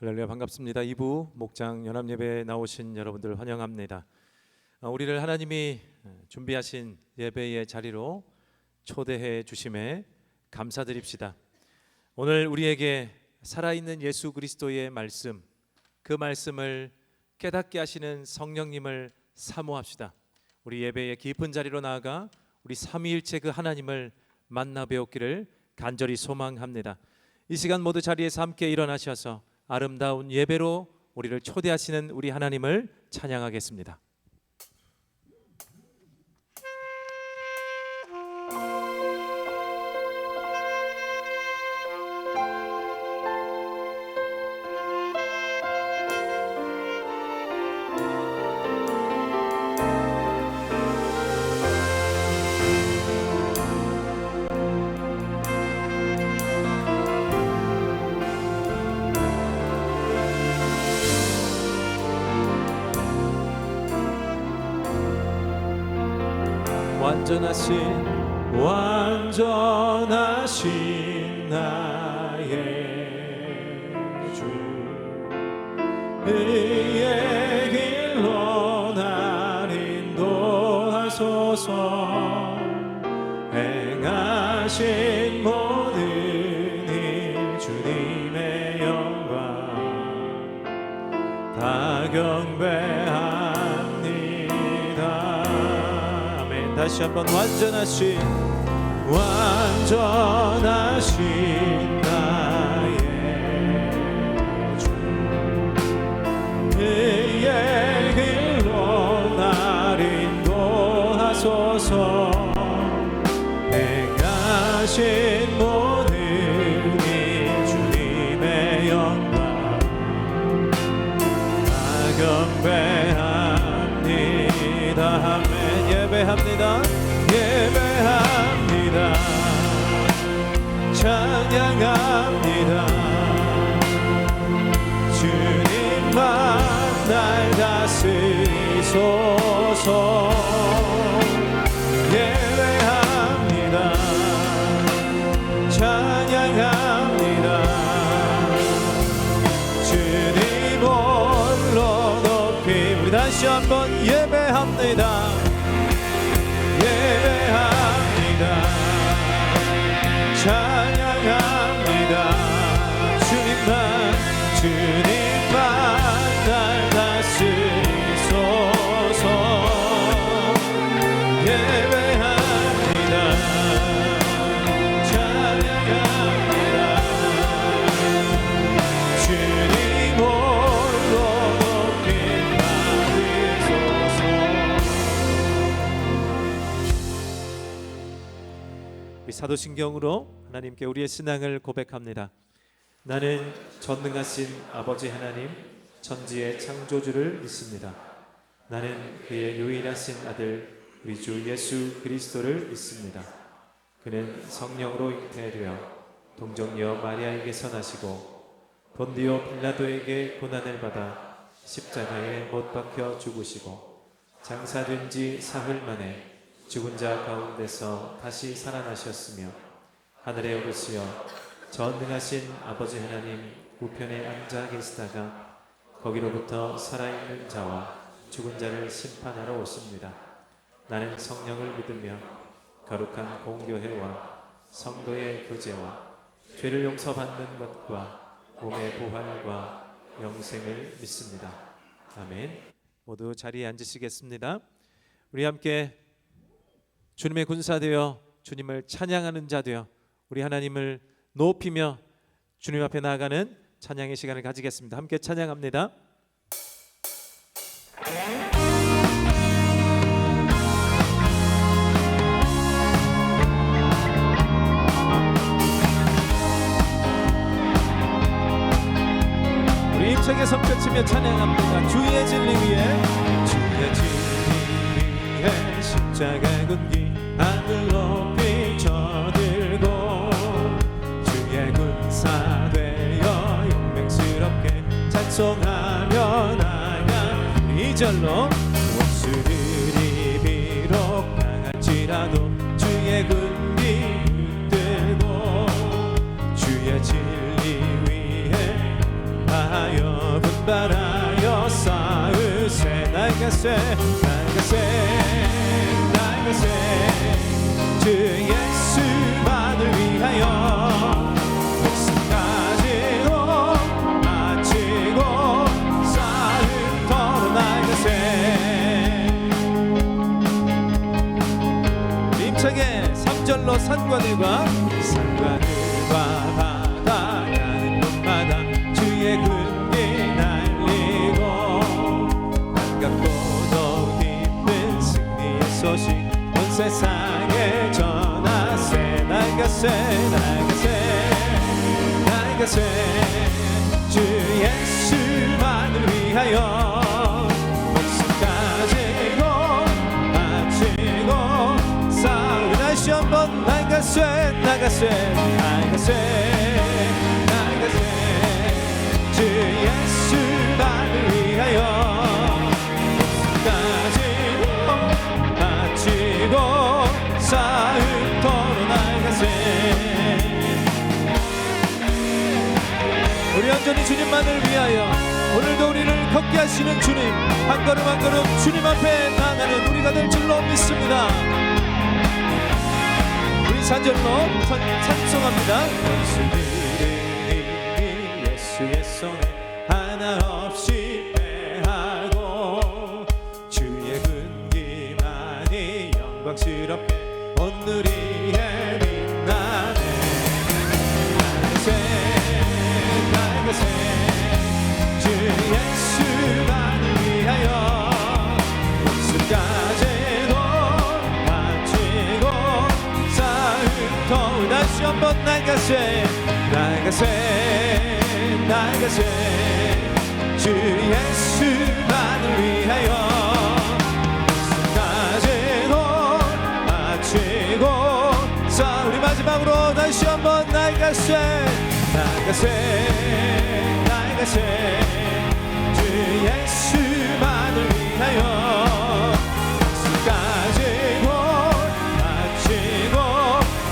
할렐루야, 반갑습니다. 2부 목장 연합예배에 나오신 여러분들 환영합니다. 우리를 하나님이 준비하신 예배의 자리로 초대해 주심에 감사드립시다. 오늘 우리에게 살아있는 예수 그리스도의 말씀, 그 말씀을 깨닫게 하시는 성령님을 사모합시다. 우리 예배의 깊은 자리로 나아가 우리 삼위일체 그 하나님을 만나 배웠기를 간절히 소망합니다. 이 시간 모두 자리에서 함께 일어나셔서 아름다운 예배로 우리를 초대하시는 우리 하나님을 찬양하겠습니다. 완전하신 나의 주, 의의 길로 날 인도하소서. 행하신 모든 일 주님의 영광 다 경배합니다. 아멘. 다시 한번 완전하신 나의 주, 의의 길로 날 인도하소서. 행하신 모든 일 주님의 영광 다 경배합니다. 아멘. 예배합니다. 찬양합니다. 주님만 날 다스리소서. 예배합니다. 찬양합니다. 주님 홀로 높이. 우리 다시 한번 예배합니다. 예배합니다. 찬양합니다. 주님만 날 다스리소서. 예배합니다. 찬양합니다. 주님 홀로 높이 받으소서. 우리 사도신경으로 하나님께 우리의 신앙을 고백합니다. 나는 전능하신 아버지 하나님, 천지의 창조주를 믿습니다. 나는 그의 유일하신 아들 우리 주 예수 그리스도를 믿습니다. 그는 성령으로 잉태되어 동정녀 마리아에게서 나시고 본디오 빌라도에게 고난을 받아 십자가에 못 박혀 죽으시고 장사된 지 사흘 만에 죽은 자 가운데서 다시 살아나셨으며 하늘에 오르시어 전능하신 아버지 하나님 우편에 앉아 계시다가 거기로부터 살아있는 자와 죽은 자를 심판하러 오십니다. 나는 성령을 믿으며 거룩한 공교회와 성도의 교제와 죄를 용서받는 것과 몸의 부활과 영생을 믿습니다. 아멘. 모두 자리에 앉으시겠습니다. 우리 함께 주님의 군사 되어 주님을 찬양하는 자 되어 우리 하나님을 높이며 주님 앞에 나아가는 찬양의 시간을 가지겠습니다. 함께 찬양합니다. 우리 힘차게 손뼉치며 찬양합니다. 주의 진리 위에 십자가 군기 하늘 높이 쳐들고 주의 군사 되어 용맹스럽게 찬송하며 나가. 이 절로 원수들이 비록 강할지라도 주의 군기 들고 주의 진리 위에 분발하여 싸우세. 나가세 주 예수만을 위하여 목숨까지 바치고 싸움터로 나가세. 힘차게 3절로 산과들과 바다 가는 곳마다 주의 군기 날리고 반갑고도 기쁜 승리의 소식 온 세상에 전하세. 나가세 주 예수만을 위하여 목숨까지 바치고 싸우리. 다시 한번 나가세 주 예수만을 위하여 목숨까지 바치고 싸움터로 나가세. 우리 온전히 주님만을 위하여 오늘도 우리를 걷게 하시는 주님, 한 걸음 한 걸음 주님 앞에 나아가는 우리가 될 줄로 믿습니다. 우리 3절로 찬송합니다. 예수의 손에 하나 없이 패하고 주의 군기만이 영광스럽게 오늘이에 빛나네. 나가세 주 예수만을 위하여 목숨까지도 바치고 싸움터로 다시 한번 나가세 주 예수만을 위하여 목숨까지도 바치고 우리 마지막으로 다시 한번 나가세 주 예수만을 위하여 목숨까지도 바치고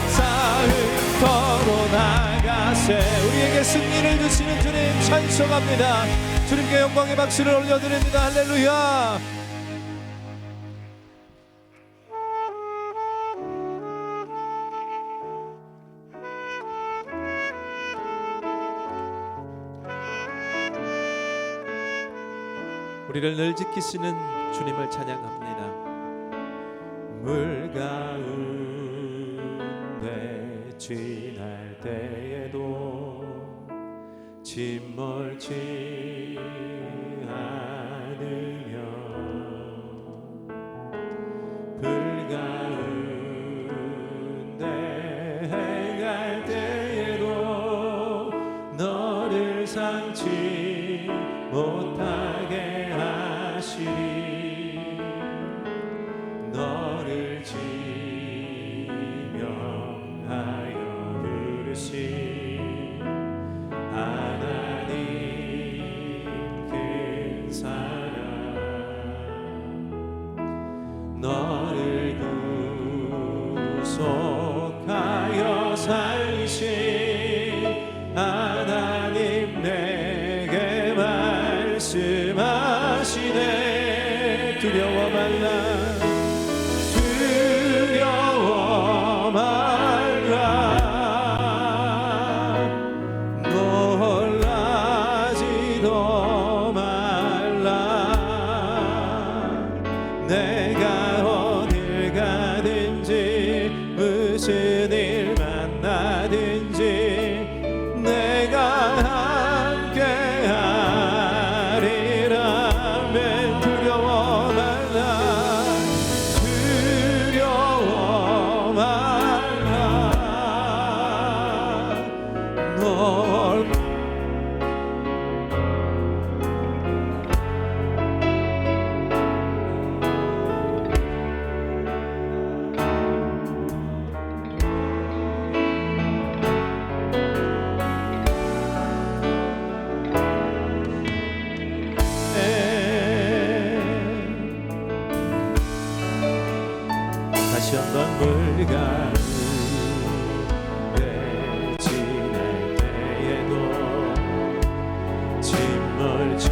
싸움터로 나가세. 우리에게 승리를 주시는 주님 찬송합니다. 주님께 영광의 박수를 올려드립니다. 할렐루야. 우리를 늘 지키시는 주님을 찬양합니다. 물 가운데 지날 때에도 짓멀지 않으며 불 가운데 행할 때에도 너를 상치 못하게 하시리. 너를 지명하여 부르신 하나님 큰 사랑, 너를 구속하여 살리신 하나님 내게 말씀하시네. 두려워 말라 놀라지도 말라. 내가 어딜 가든지 무슨 일 만나든지 내가 함께 하리라면 두려워 말라. 두려워 말라. 널 다시 한번 물 가운데 지날 때에도 짓멀지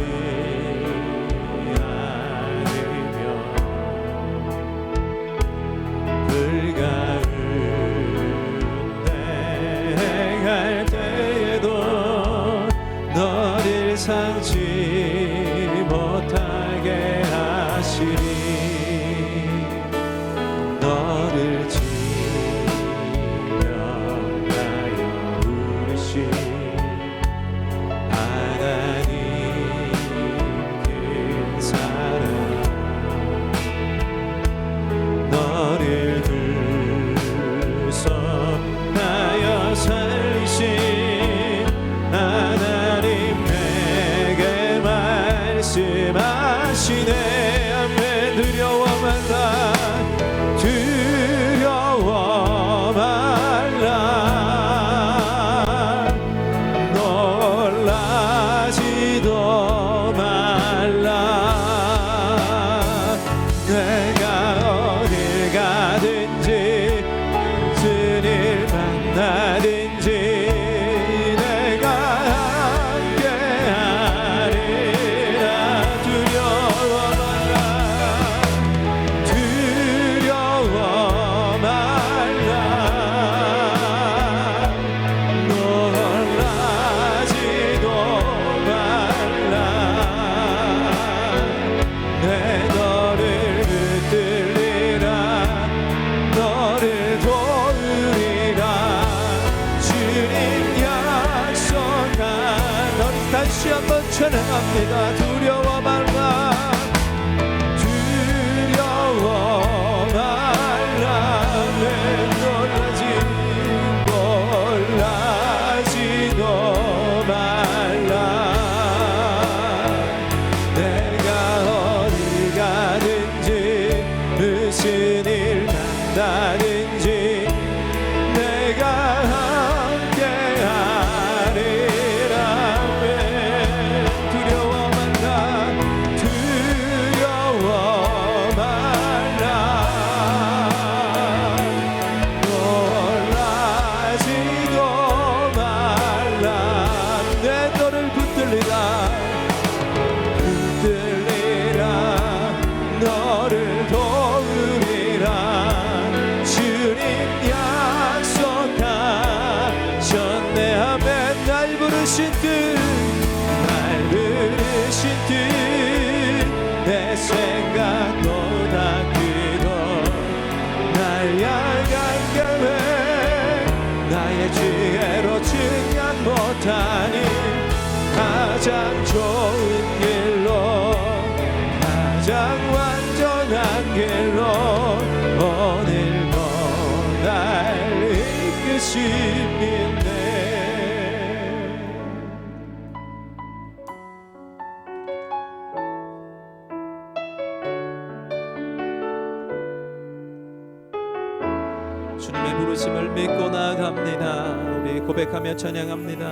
말씀하시네. 아멘. 두려워 말라, 두려워 말라, 놀라지도 말라. 내가 어딜 가든지 무슨 일 만나든지 내가 함께하리라. 두려워 말라, 두려워 말라, 놀라지도 말라. 내 너를 붙들리라, 너를 도우리라. 주님 약속한 너를 다시 한번 찬양합니다. 두려워 말라, 두려워 말라. 내 놀라지도 말라. 내가 어디 가든지 무슨 일 만나든지 내가 함께하리라. 왜 두려워 말라, 두려워 말라, 놀라지도 말라. 내 너를 붙들리라, 붙들리라, 너를 도우리라. 주님 약속하셨네. 아멘. 날 부르신 뜻, 날 부르신 뜻, 내 생각보다 크고 날 향한 계획, 나의 지혜로 측량 못하니 가장 좋은 길로, 가장 완전한 길로 오늘도 날 이끄시네. 주님의 부르심을 믿고 나아갑니다. 우리 고백하며 찬양합니다.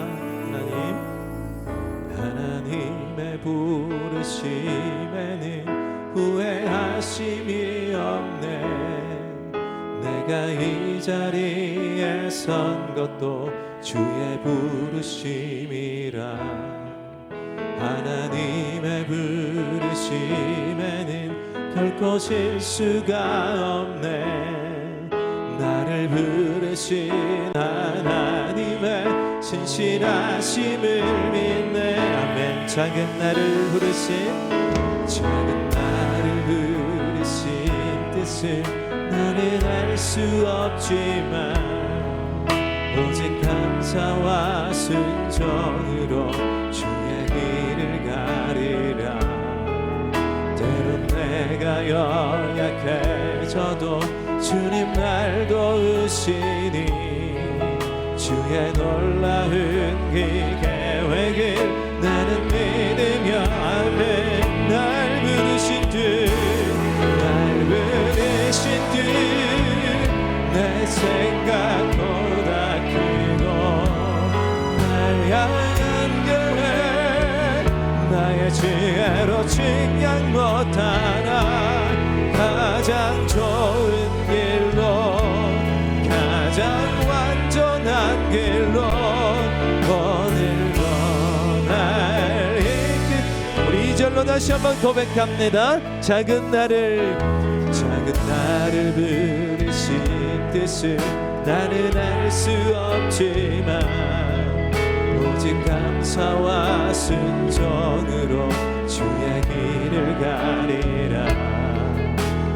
하나님의 부르심에는 후회하심이 없네. 내가 이 자리에 선 것도 주의 부르심이라. 하나님의 부르심에는 결코 실수가 없네. 나를 부르신 하나님의 신실하심을 믿네. 아멘. 작은 나를 부르신, 작은 나를 부르신 뜻을 나는 알 수 없지만 오직 감사와 순종으로 주의 길을 가리라. 때론 내가 연약해져도 주님 날 도우시니 주의 놀라운 그 계획을 나는 믿으며 아멘. 날 부르신 뜻, 날 부르신 뜻, 내 생각보다 크고 날 향한 계획, 나의 지혜로 측량 못하나 가장 좋은 길로, 가장 완전한 길로 오늘도 날 이끌. 우리 이절로 다시 한번 고백합니다. 작은 나를 부르신 뜻을 나는 알 수 없지만 오직 감사와 순종으로 주의 길을 가리라.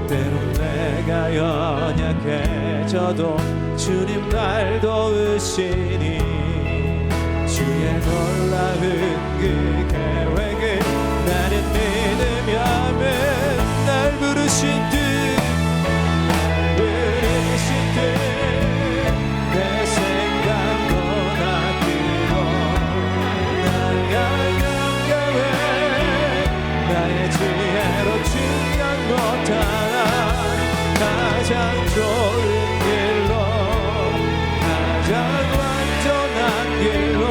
때론 내가 연약해져도 주님 날 도우시니 주의 놀라운 그 계획을 나는 믿으며 아멘. 날 부르신 뜻, 날 부르신 뜻, 내 생각보다 크고 날 향한 계획, 나의 것 하나 가장 좋은 길로 가장 완전한 길로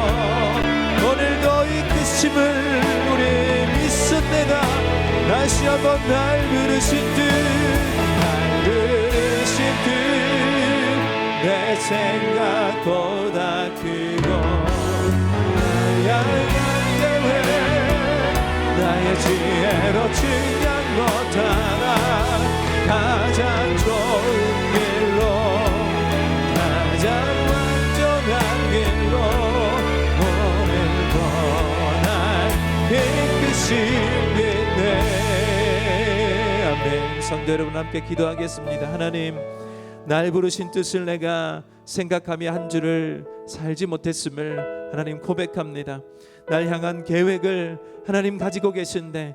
오늘도 이끄심을 우리 믿습니다. 다시 한번 날 부르신 듯 내 생각보다 크고 나의 계획 나의 지혜로 측량 못하나 가장 좋은 길로 가장 완전한 길로 오늘도 날 이끄시네. 아멘. 성도 여러분 함께 기도하겠습니다. 하나님, 날 부르신 뜻을 내가 생각하며 한 주를 살지 못했음을 하나님 고백합니다. 날 향한 계획을 하나님 가지고 계신데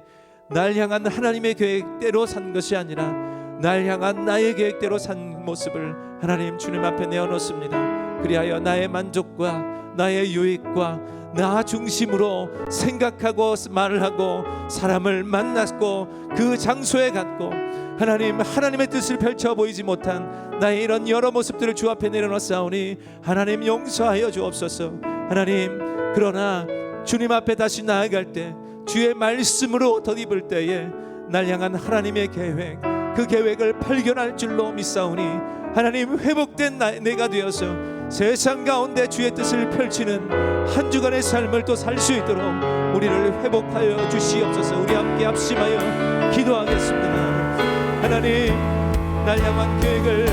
날 향한 하나님의 계획대로 산 것이 아니라 날 향한 나의 계획대로 산 모습을 하나님 주님 앞에 내어놓습니다. 그리하여 나의 만족과 나의 유익과 나 중심으로 생각하고 말을 하고 사람을 만났고 그 장소에 갔고 하나님의 뜻을 펼쳐 보이지 못한 나의 이런 여러 모습들을 주 앞에 내려놓사오니 하나님 용서하여 주옵소서. 하나님, 그러나 주님 앞에 다시 나아갈 때 주의 말씀으로 덧입을 때에 날 향한 하나님의 계획, 그 계획을 발견할 줄로 믿사오니 하나님, 회복된 내가 되어서 세상 가운데 주의 뜻을 펼치는 한 주간의 삶을 또 살 수 있도록 우리를 회복하여 주시옵소서. 우리 함께 합심하여 기도하겠습니다. 하나님, 날 향한 계획을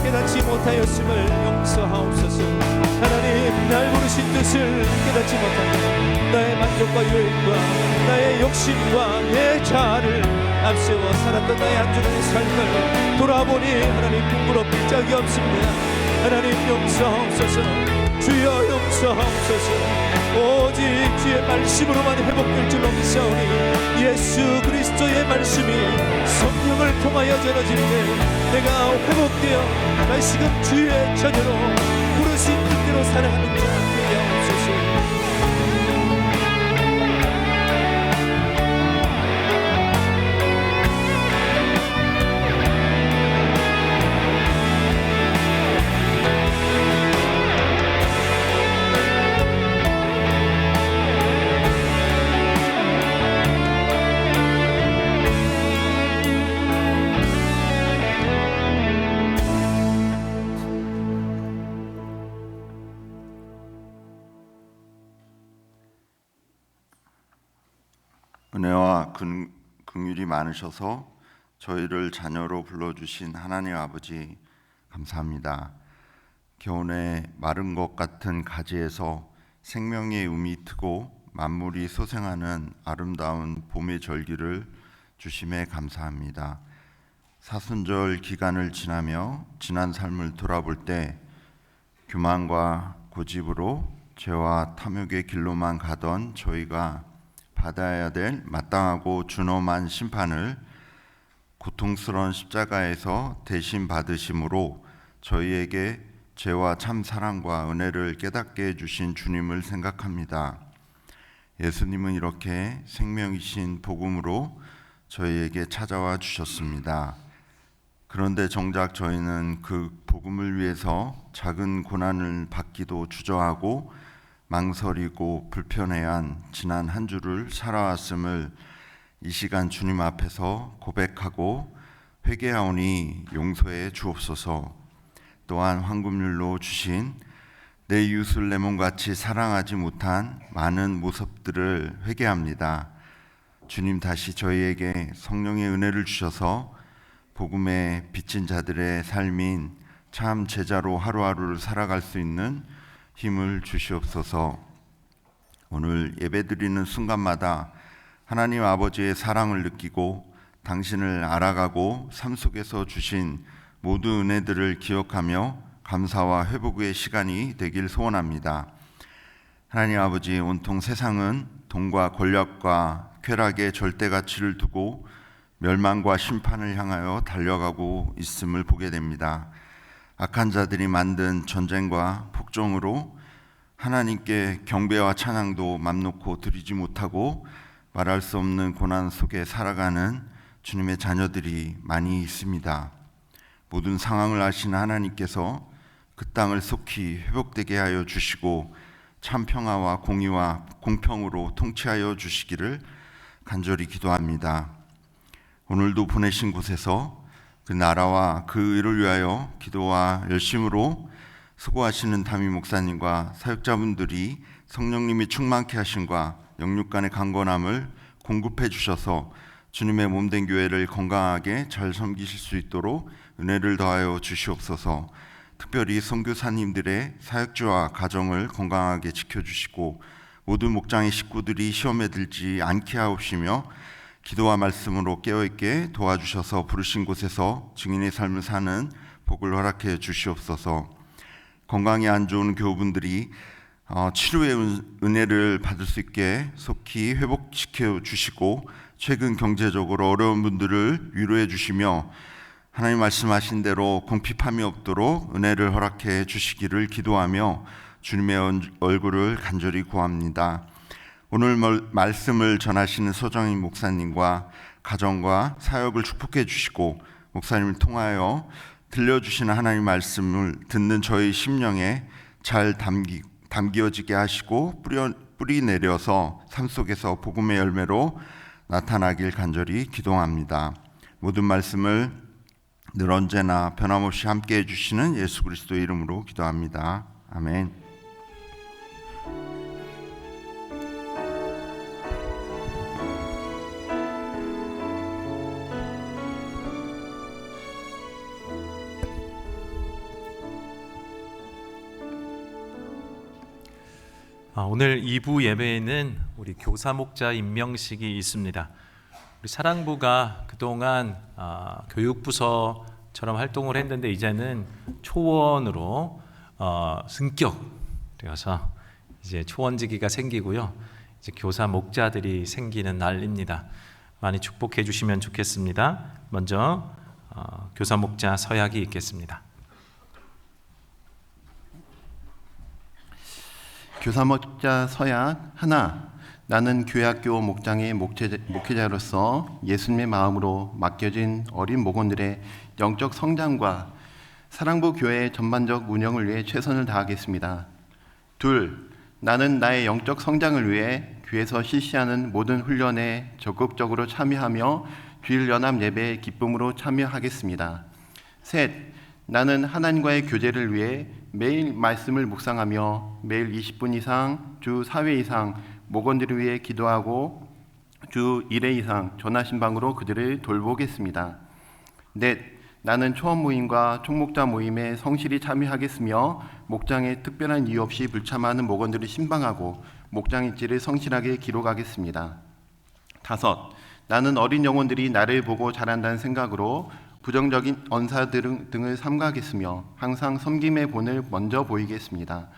깨닫지 못하였음을 용서하옵소서. 하나님, 날 부르신 뜻을 깨닫지 못하며 나의 만족과 유익과 나의 욕심과 내 자아를 앞세워 살았던 나의 한 주간의 삶을 돌아보니 하나님 부끄럽기 짝이 없습니다. 하나님 용서하옵소서. 주여 용서하옵소서. 오직 주의 말씀으로만 회복될 줄로 믿사오니 예수 그리스도의 말씀이 성령을 통하여 전해질 때 내가 회복되어 다시금 주의 자녀로 부르신 뜻대로 살아가는 자 되게 하옵소서. 은혜와 긍휼이 많으셔서 저희를 자녀로 불러주신 하나님 아버지 감사합니다. 겨우내 마른 것 같은 가지에서 생명의 음이 트고 만물이 소생하는 아름다운 봄의 절기를 주심에 감사합니다. 사순절 기간을 지나며 지난 삶을 돌아볼 때 교만과 고집으로 죄와 탐욕의 길로만 가던 저희가 받아야 될 마땅하고 준엄한 심판을 고통스러운 십자가에서 대신 받으심으로 저희에게 죄와 참 사랑과 은혜를 깨닫게 해주신 주님을 생각합니다. 예수님은 이렇게 생명이신 복음으로 저희에게 찾아와 주셨습니다. 그런데 정작 저희는 그 복음을 위해서 작은 고난을 받기도 주저하고 망설이고 불편해한 지난 한 주를 살아왔음을 이 시간 주님 앞에서 고백하고 회개하오니 용서해 주옵소서. 또한 황금률로 주신 내 이웃을 내 몸같이 사랑하지 못한 많은 모습들을 회개합니다. 주님, 다시 저희에게 성령의 은혜를 주셔서 복음에 비친 자들의 삶인 참 제자로 하루하루를 살아갈 수 있는 힘을 주시옵소서. 오늘 예배드리는 순간마다 하나님 아버지의 사랑을 느끼고 당신을 알아가고 삶 속에서 주신 모든 은혜들을 기억하며 감사와 회복의 시간이 되길 소원합니다. 하나님 아버지, 온통 세상은 돈과 권력과 쾌락의 절대 가치를 두고 멸망과 심판을 향하여 달려가고 있음을 보게 됩니다. 악한 자들이 만든 전쟁과 폭정으로 하나님께 경배와 찬양도 맘 놓고 드리지 못하고 말할 수 없는 고난 속에 살아가는 주님의 자녀들이 많이 있습니다. 모든 상황을 아시는 하나님께서 그 땅을 속히 회복되게 하여 주시고 참 평화와 공의와 공평으로 통치하여 주시기를 간절히 기도합니다. 오늘도 보내신 곳에서 그 나라와 그 의를 위하여 기도와 열심으로 수고하시는 담임 목사님과 사역자분들이 성령님이 충만케 하심과 영육 간의 강건함을 공급해 주셔서 주님의 몸된 교회를 건강하게 잘 섬기실 수 있도록 은혜를 더하여 주시옵소서. 특별히 선교사님들의 사역지와 가정을 건강하게 지켜주시고 모든 목장의 식구들이 시험에 들지 않게 하옵시며 기도와 말씀으로 깨어있게 도와주셔서 부르신 곳에서 증인의 삶을 사는 복을 허락해 주시옵소서. 건강이 안 좋은 교우분들이 치료의 은혜를 받을 수 있게 속히 회복시켜 주시고 최근 경제적으로 어려운 분들을 위로해 주시며 하나님 말씀하신 대로 궁핍함이 없도록 은혜를 허락해 주시기를 기도하며 주님의 얼굴을 간절히 구합니다. 오늘 말씀을 전하시는 소정인 목사님과 가정과 사역을 축복해 주시고 목사님을 통하여 들려주시는 하나님 말씀을 듣는 저희 심령에 잘 담기어지게 하시고 뿌리 내려서 삶 속에서 복음의 열매로 나타나길 간절히 기도합니다. 모든 말씀을 늘 언제나 변함없이 함께 해주시는 예수 그리스도의 이름으로 기도합니다. 아멘. 오늘 2부 예배에는 우리 교사 목자 임명식이 있습니다. 우리 사랑부가 그동안 교육부서처럼 활동을 했는데 이제는 초원으로 승격되어서 이제 초원직위가 생기고요. 이제 교사 목자들이 생기는 날입니다. 많이 축복해 주시면 좋겠습니다. 먼저 교사 목자 서약이 있겠습니다. 교사 목자 서약 하나. 나는 교회학교 목장의 목회자로서 예수님의 마음으로 맡겨진 어린 목원들의 영적 성장과 사랑부 교회의 전반적 운영을 위해 최선을 다하겠습니다. 둘. 나는 나의 영적 성장을 위해 교회에서 실시하는 모든 훈련에 적극적으로 참여하며 주일 연합 예배에 기쁨으로 참여하겠습니다. 셋. 나는 하나님과의 교제를 위해 매일 말씀을 묵상하며 매일 20분 이상 주 4회 이상 목원들을 위해 기도하고 주 1회 이상 전화신방으로 그들을 돌보겠습니다. 넷. 나는 초원 모임과 총목자 모임에 성실히 참여하겠으며 목장에 특별한 이유 없이 불참하는 목원들을 신방하고 목장 일지를 성실하게 기록하겠습니다. 다섯. 나는 어린 영혼들이 나를 보고 자란다는 생각으로 부정적인 언사 등을 삼가하겠으며 항상 섬김의 본을 먼저 보이겠습니다.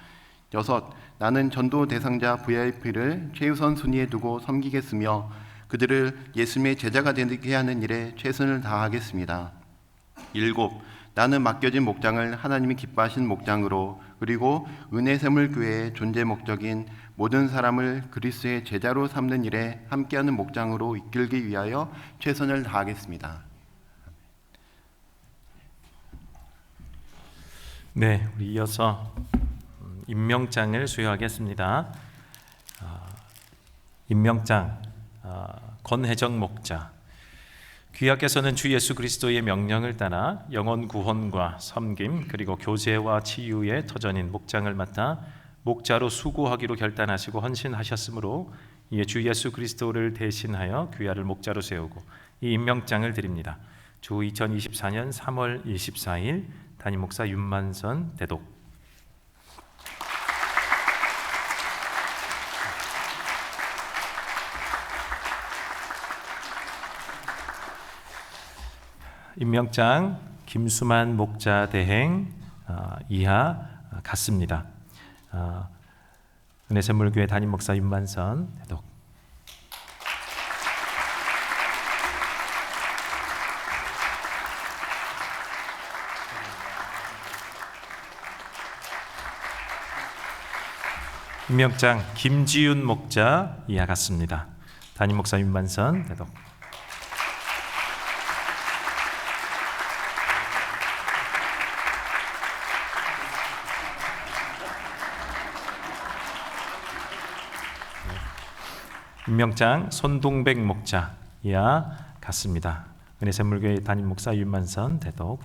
여섯. 나는 전도 대상자 VIP를 최우선 순위에 두고 섬기겠으며 그들을 예수님의 제자가 되게 하는 일에 최선을 다하겠습니다. 일곱. 나는 맡겨진 목장을 하나님이 기뻐하신 목장으로 그리고 은혜샘물교회의 존재 목적인 모든 사람을 그리스도의 제자로 삼는 일에 함께하는 목장으로 이끌기 위하여 최선을 다하겠습니다. 네, 우리 이어서 임명장을 수여하겠습니다. 임명장 권혜정 목자. 귀하께서는 주 예수 그리스도의 명령을 따라 영혼 구원과 섬김 그리고 교제와 치유의 터전인 목장을 맡아 목자로 수고하기로 결단하시고 헌신하셨으므로 이에 주 예수 그리스도를 대신하여 귀하를 목자로 세우고 이 임명장을 드립니다. 주 2024년 3월 24일 담임 목사 윤만선 대독. 임명장 김수만 목자 대행 이하 같습니다. 은혜샘물교회 담임 목사 윤만선 대독. 임명장 김지윤 목자 이하 같습니다. 담임 목사 윤만선 대독. 임명장 손동백 목자 이하 같습니다. 은혜샘물교회 담임 목사 윤만선 대독.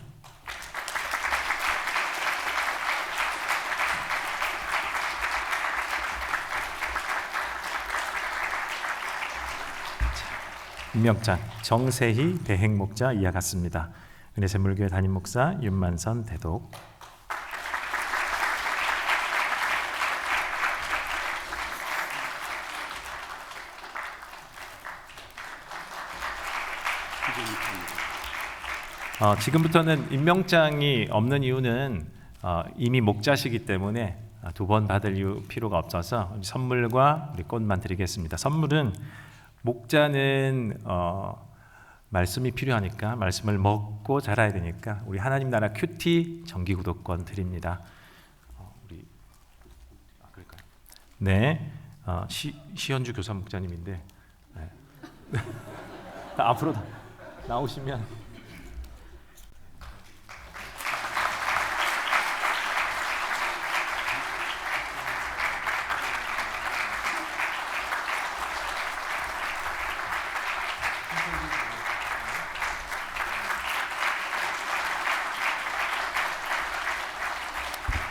임명장 정세희 대행 목자 이하 같습니다. 은혜샘물교회 담임 목사 윤만선 대독. 지금부터는 임명장이 없는 이유는 이미 목자시기 때문에 두 번 받을 필요가 없어서 선물과 우리 꽃만 드리겠습니다. 선물은 목자는 말씀이 필요하니까 말씀을 먹고 자라야 되니까 우리 하나님 나라 큐티 정기 구독권 드립니다. 그럴까요? 네, 시현주 교사 목자님인데 네. 앞으로 나오시면.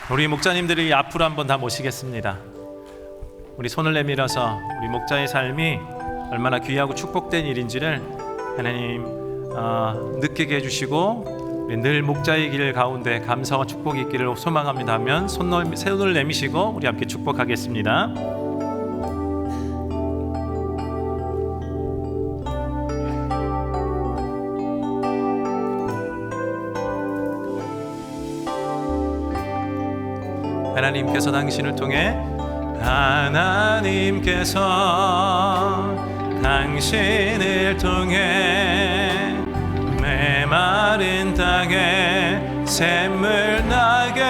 우리 목자님들이 앞으로 한번 다 모시겠습니다. 우리 손을 내밀어서 우리 목자의 삶이 얼마나 귀하고 축복된 일인지를 하나님 느끼게 해주시고 늘 목자의 길 가운데 감사와 축복이 있기를 소망합니다 하면 손을 내미시고 우리 함께 축복하겠습니다. 하나님께서 당신을 통해 당신을 통해 메마른 땅에 샘물 나게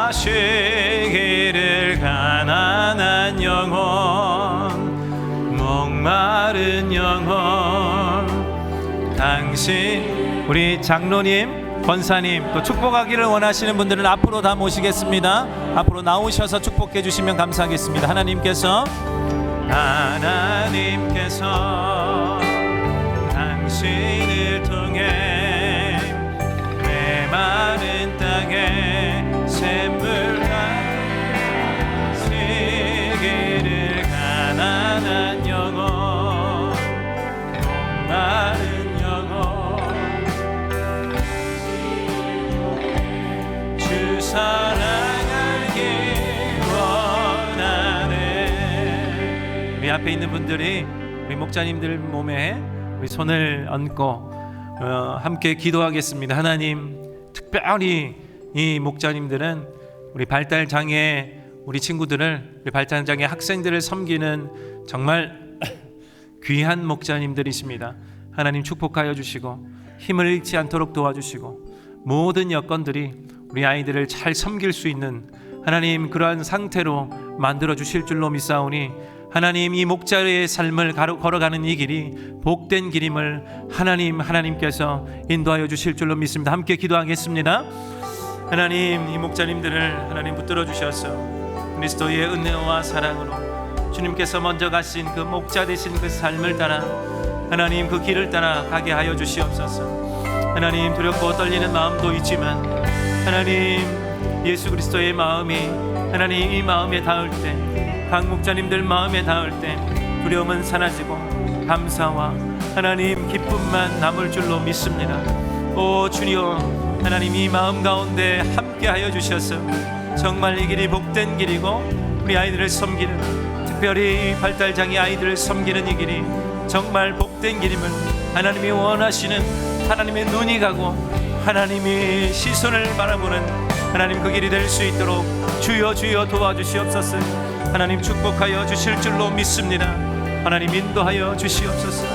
하시기를 가난한 영혼 목마른 영혼 당신 우리 장로님 권사님 또 축복하기를 원하시는 분들은 앞으로 다 모시겠습니다. 앞으로 나오셔서 축복해 주시면 감사하겠습니다. 하나님께서 당신을 통해 메마른 땅에 샘물 하시기를 가난한 영혼 목마른 영혼 주 사랑하기 원하네. 우리 앞에 있는 분들이 우리 목자님들 몸에 우리 손을 얹고 함께 기도하겠습니다. 하나님, 특별히 이 목자님들은 우리 발달장애 우리 친구들을 우리 발달장애 학생들을 섬기는 정말 귀한 목자님들이십니다. 하나님 축복하여 주시고 힘을 잃지 않도록 도와주시고 모든 여건들이 우리 아이들을 잘 섬길 수 있는 하나님 그러한 상태로 만들어 주실 줄로 믿사오니 하나님 이 목자의 삶을 걸어가는 이 길이 복된 길임을 하나님께서 인도하여 주실 줄로 믿습니다. 함께 기도하겠습니다. 하나님 이 목자님들을 하나님 붙들어 주셔서 그리스도의 은혜와 사랑으로 주님께서 먼저 가신 그 목자 되신 그 삶을 따라 하나님 그 길을 따라 가게 하여 주시옵소서. 하나님 두렵고 떨리는 마음도 있지만 하나님 예수 그리스도의 마음이 하나님 이 마음에 닿을 때 각 목자님들 마음에 닿을 때 두려움은 사라지고 감사와 하나님 기쁨만 남을 줄로 믿습니다. 오 주여 하나님 이 마음 가운데 함께하여 주셔서 정말 이 길이 복된 길이고 우리 아이들을 섬기는 특별히 발달장애 아이들을 섬기는 이 길이 정말 복된 길임을 하나님이 원하시는 하나님의 눈이 가고 하나님이 시선을 바라보는 하나님 그 길이 될 수 있도록 주여 도와주시옵소서. 하나님 축복하여 주실 줄로 믿습니다. 하나님 인도하여 주시옵소서.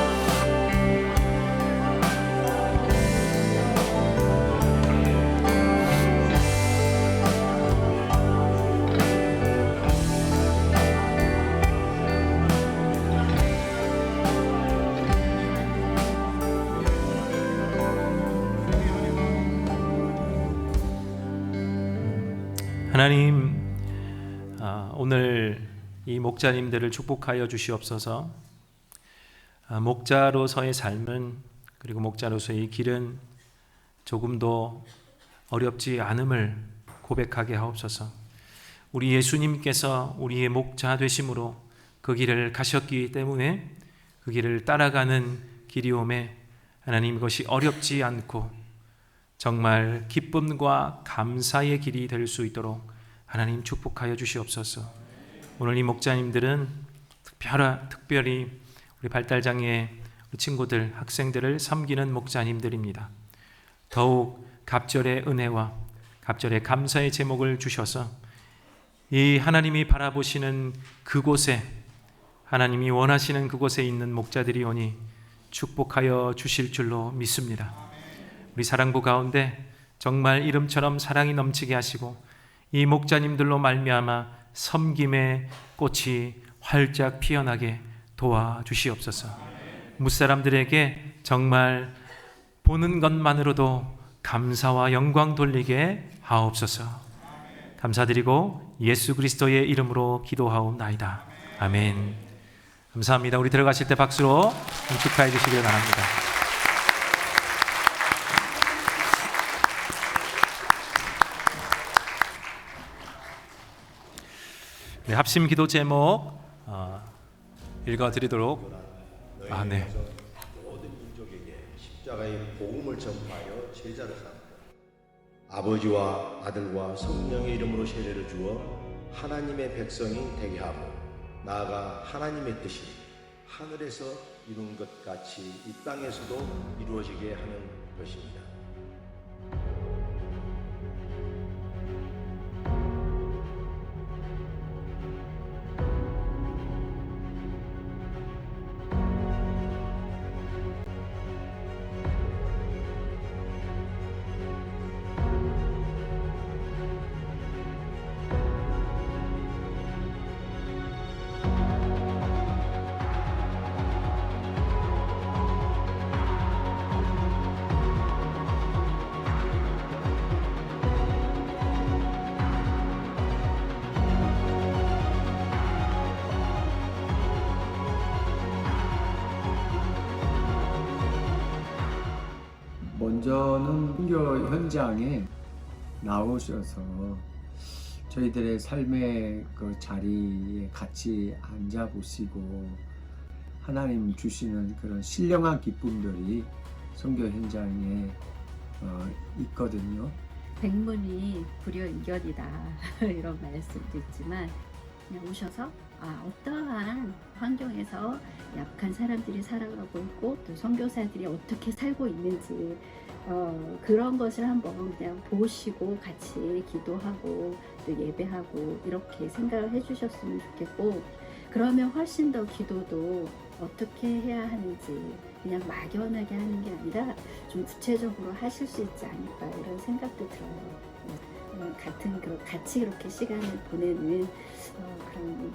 하나님 오늘 이 목자님들을 축복하여 주시옵소서. 목자로서의 삶은, 그리고 목자로서의 길은 조금도 어렵지 않음을 고백하게 하옵소서. 우리 예수님께서 우리의 목자 되심으로 그 길을 가셨기 때문에 그 길을 따라가는 길이오매 하나님, 이것이 어렵지 않고 정말 기쁨과 감사의 길이 될 수 있도록 하나님 축복하여 주시옵소서. 오늘 이 목자님들은 특별히 우리 발달장애 친구들, 학생들을 섬기는 목자님들입니다. 더욱 갑절의 은혜와 갑절의 감사의 제목을 주셔서 이 하나님이 바라보시는 그곳에, 하나님이 원하시는 그곳에 있는 목자들이오니 축복하여 주실 줄로 믿습니다. 우리 사랑부 가운데 정말 이름처럼 사랑이 넘치게 하시고 이 목자님들로 말미암아 섬김의 꽃이 활짝 피어나게 도와주시옵소서. 무사람들에게 정말 보는 것만으로도 감사와 영광 돌리게 하옵소서. 감사드리고 예수 그리스도의 이름으로 기도하옵나이다. 아멘. 감사합니다. 우리 들어가실 때 박수로 축하해 주시길 바랍니다. 네, 합심 기도 제목 읽어드리도록. 네. 모든 민족에게 십자가의 복음을 전파하여 제자를 삼고 아버지와 아들과 성령의 이름으로 세례를 주어 하나님의 백성이 되게 하고 나아가 하나님의 뜻이 하늘에서 이룬 것 같이 이 땅에서도 이루어지게 하는 것입니다. 먼저는 선교 현장에 나오셔서 저희들의 삶의 그 자리에 같이 앉아 보시고 하나님 주시는 그런 신령한 기쁨들이 선교 현장에 있거든요. 백문이 불여이견이다 이런 말씀도 있지만 그냥 오셔서 어떠한 환경에서 약한 사람들이 살아가고 있고 또 선교사들이 어떻게 살고 있는지 그런 것을 한번 그냥 보시고 같이 기도하고 또 예배하고 이렇게 생각을 해주셨으면 좋겠고, 그러면 훨씬 더 기도도 어떻게 해야 하는지 그냥 막연하게 하는 게 아니라 좀 구체적으로 하실 수 있지 않을까 이런 생각도 들어요. 같이 그렇게 시간을 보내는 그런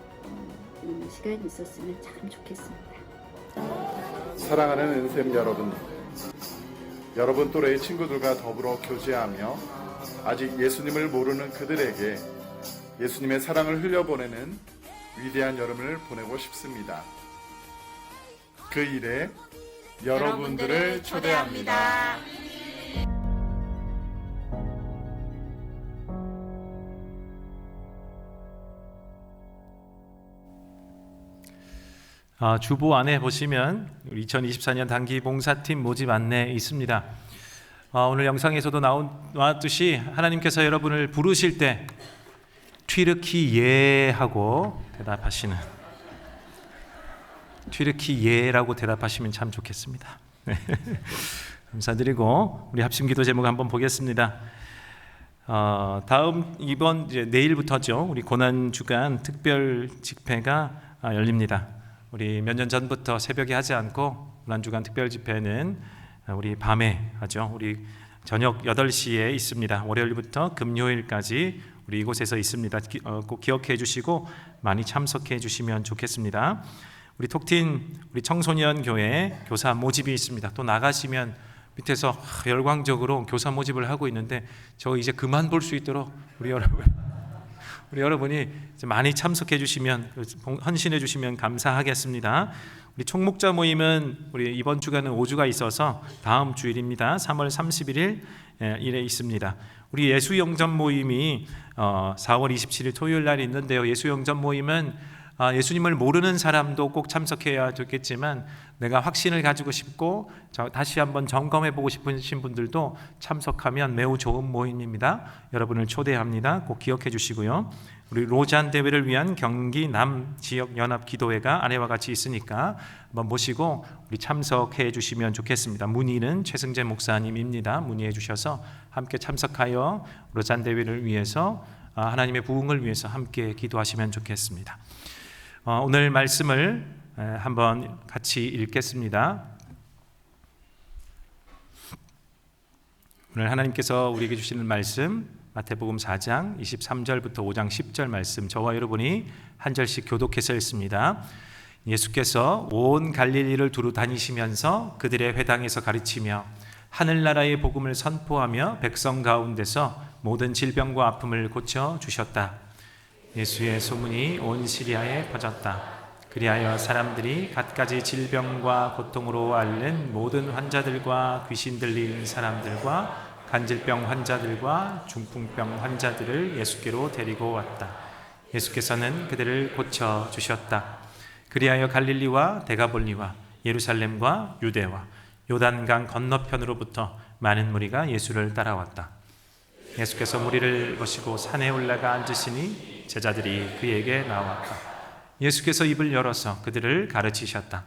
시간이 있었으면 참 좋겠습니다. 사랑하는 은쌤 여러분 또래의 친구들과 더불어 교제하며 아직 예수님을 모르는 그들에게 예수님의 사랑을 흘려보내는 위대한 여름을 보내고 싶습니다. 그 일에 여러분들을 초대합니다. 주보 안에 보시면 2024년 단기 봉사팀 모집 안내 있습니다. 오늘 영상에서도 나왔듯이 하나님께서 여러분을 부르실 때 튀르키 예 하고 대답하시는, 튀르키 예라고 대답하시면 참 좋겠습니다. 감사드리고 우리 합심기도 제목 한번 보겠습니다. 이번 내일부터죠. 우리 고난 주간 특별 집회가 열립니다. 우리 몇 년 전부터 새벽에 하지 않고 고난 주간 특별 집회는 우리 밤에 하죠. 우리 저녁 8시에 있습니다. 월요일부터 금요일까지 우리 이곳에서 있습니다. 꼭 기억해 주시고 많이 참석해 주시면 좋겠습니다. 우리 톡틴 우리 청소년 교회 교사 모집이 있습니다. 또 나가시면 밑에서 열광적으로 교사 모집을 하고 있는데 저 이제 그만 볼 수 있도록 우리 여러분 우리 여러분이 많이 참석해 주시면, 헌신해 주시면 감사하겠습니다. 우리 총목자 모임은 우리 이번 주간은 5주가 있어서 다음 주일입니다. 3월 31일 일에 있습니다. 우리 예수영전 모임이 4월 27일 토요일 날 있는데요. 예수영전 모임은 예수님을 모르는 사람도 꼭 참석해야 좋겠지만 내가 확신을 가지고 싶고 다시 한번 점검해 보고 싶으신 분들도 참석하면 매우 좋은 모임입니다. 여러분을 초대합니다. 꼭 기억해 주시고요. 우리 로잔 대회를 위한 경기 남 지역 연합 기도회가 아래와 같이 있으니까 한번 모시고 우리 참석해 주시면 좋겠습니다. 문의는 최승재 목사님입니다. 문의해 주셔서 함께 참석하여 로잔 대회를 위해서 하나님의 부흥을 위해서 함께 기도하시면 좋겠습니다. 오늘 말씀을 한번 같이 읽겠습니다. 오늘 하나님께서 우리에게 주시는 말씀 마태복음 4장 23절부터 5장 10절 말씀, 저와 여러분이 한 절씩 교독해서 읽습니다. 예수께서 온 갈릴리를 두루 다니시면서 그들의 회당에서 가르치며 하늘나라의 복음을 선포하며 백성 가운데서 모든 질병과 아픔을 고쳐 주셨다. 예수의 소문이 온 시리아에 퍼졌다. 그리하여 사람들이 갖가지 질병과 고통으로 앓는 모든 환자들과 귀신 들린 사람들과 간질병 환자들과 중풍병 환자들을 예수께로 데리고 왔다. 예수께서는 그들을 고쳐 주셨다. 그리하여 갈릴리와 데가볼리와 예루살렘과 유대와 요단강 건너편으로부터 많은 무리가 예수를 따라왔다. 예수께서 무리를 모시고 산에 올라가 앉으시니 제자들이 그에게 나왔다. 예수께서 입을 열어서 그들을 가르치셨다.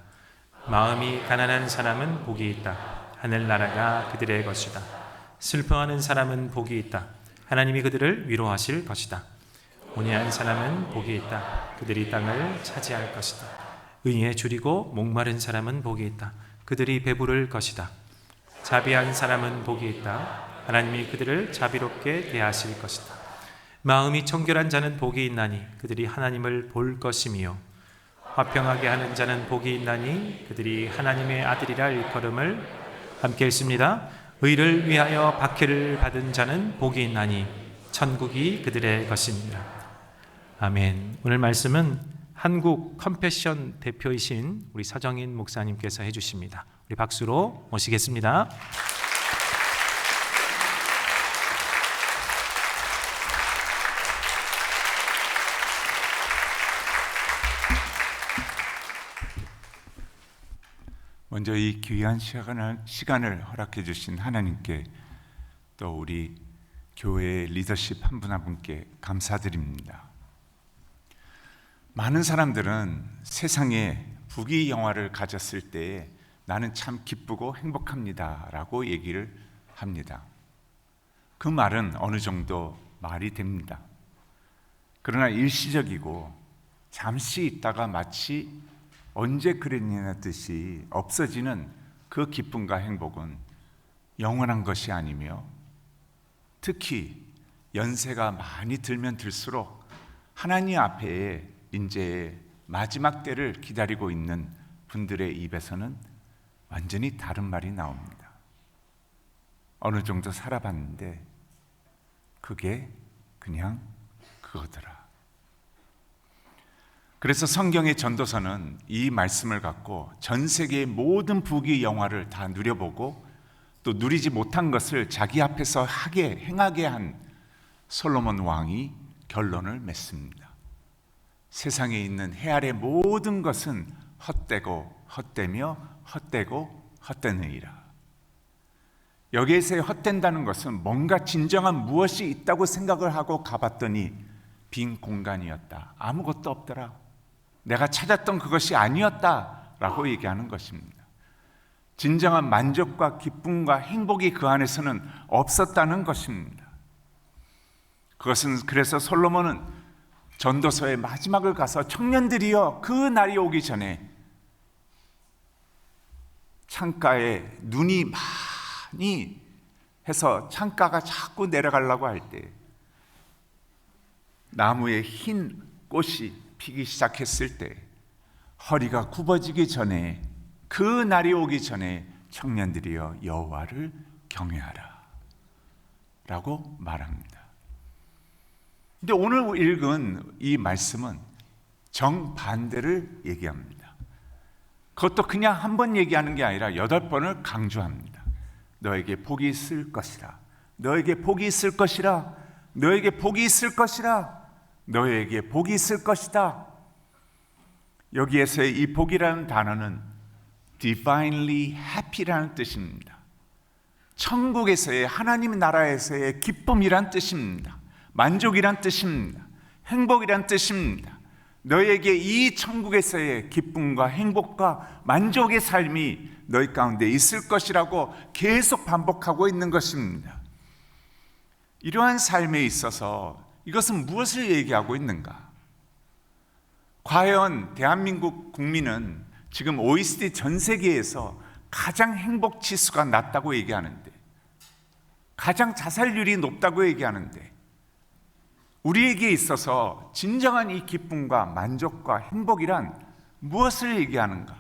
마음이 가난한 사람은 복이 있다. 하늘나라가 그들의 것이다. 슬퍼하는 사람은 복이 있다. 하나님이 그들을 위로하실 것이다. 온유한 사람은 복이 있다. 그들이 땅을 차지할 것이다. 의에 줄이고 목마른 사람은 복이 있다. 그들이 배부를 것이다. 자비한 사람은 복이 있다. 하나님이 그들을 자비롭게 대하실 것이다. 마음이 청결한 자는 복이 있나니 그들이 하나님을 볼 것이며 화평하게 하는 자는 복이 있나니 그들이 하나님의 아들이라 일컬음을. 함께 읽습니다. 의를 위하여 박해를 받은 자는 복이 있나니 천국이 그들의 것입니다. 아멘. 오늘 말씀은 한국 컴패션 대표이신 우리 서정인 목사님께서 해주십니다. 우리 박수로 모시겠습니다. 먼저 이 귀한 시간을 허락해 주신 하나님께, 또 우리 교회의 리더십 한 분 한 분께 감사드립니다. 많은 사람들은 세상에 부귀영화를 가졌을 때 나는 참 기쁘고 행복합니다 라고 얘기를 합니다. 그 말은 어느 정도 말이 됩니다. 그러나 일시적이고 잠시 있다가 마치 언제 그랬냐 듯이 없어지는 그 기쁨과 행복은 영원한 것이 아니며, 특히 연세가 많이 들면 들수록 하나님 앞에 이제 마지막 때를 기다리고 있는 분들의 입에서는 완전히 다른 말이 나옵니다. 어느 정도 살아봤는데 그게 그냥 그거더라. 그래서 성경의 전도서는 이 말씀을 갖고 전 세계의 모든 부귀 영화를 다 누려보고 또 누리지 못한 것을 자기 앞에서 행하게 한 솔로몬 왕이 결론을 맺습니다. 세상에 있는 해 아래 모든 것은 헛되고 헛되며 헛되고 헛되느니라. 여기에서의 헛된다는 것은 뭔가 진정한 무엇이 있다고 생각을 하고 가봤더니 빈 공간이었다. 아무것도 없더라. 내가 찾았던 그것이 아니었다라고 얘기하는 것입니다. 진정한 만족과 기쁨과 행복이 그 안에서는 없었다는 것입니다. 그것은 그래서 솔로몬은 전도서의 마지막을 가서 청년들이여 그 날이 오기 전에 창가에 눈이 많이 해서 창가가 자꾸 내려가려고 할 때 나무에 흰 꽃이 피기 시작했을 때 허리가 굽어지기 전에 그 날이 오기 전에 청년들이여 여호와를 경외하라 라고 말합니다. 근데 오늘 읽은 이 말씀은 정반대를 얘기합니다. 그것도 그냥 한 번 얘기하는 게 아니라 8번을 강조합니다. 너에게 복이 있을 것이라. 너에게 복이 있을 것이라. 너에게 복이 있을 것이라. 너에게 복이 있을 것이다. 여기에서의 이 복이라는 단어는 divinely happy라는 뜻입니다. 천국에서의, 하나님 나라에서의 기쁨이란 뜻입니다. 만족이란 뜻입니다. 행복이란 뜻입니다. 너에게 이 천국에서의 기쁨과 행복과 만족의 삶이 너희 가운데 있을 것이라고 계속 반복하고 있는 것입니다. 이러한 삶에 있어서 이것은 무엇을 얘기하고 있는가? 과연 대한민국 국민은 지금 OECD 전 세계에서 가장 행복 지수가 낮다고 얘기하는데, 가장 자살률이 높다고 얘기하는데, 우리에게 있어서 진정한 이 기쁨과 만족과 행복이란 무엇을 얘기하는가?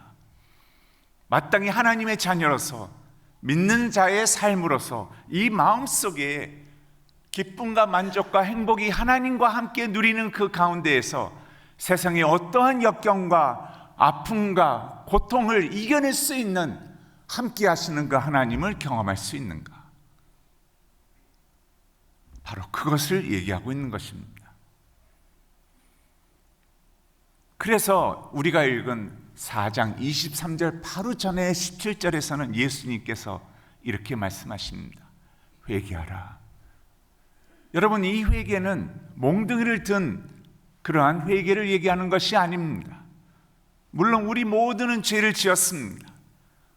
마땅히 하나님의 자녀로서, 믿는 자의 삶으로서 이 마음속에 기쁨과 만족과 행복이 하나님과 함께 누리는 그 가운데에서 세상의 어떠한 역경과 아픔과 고통을 이겨낼 수 있는, 함께 하시는 그 하나님을 경험할 수 있는가? 바로 그것을 얘기하고 있는 것입니다. 그래서 우리가 읽은 4장 23절 바로 전에 17절에서는 예수님께서 이렇게 말씀하십니다. 회개하라. 여러분, 이 회개는 몽둥이를 든 그러한 회개를 얘기하는 것이 아닙니다. 물론 우리 모두는 죄를 지었습니다.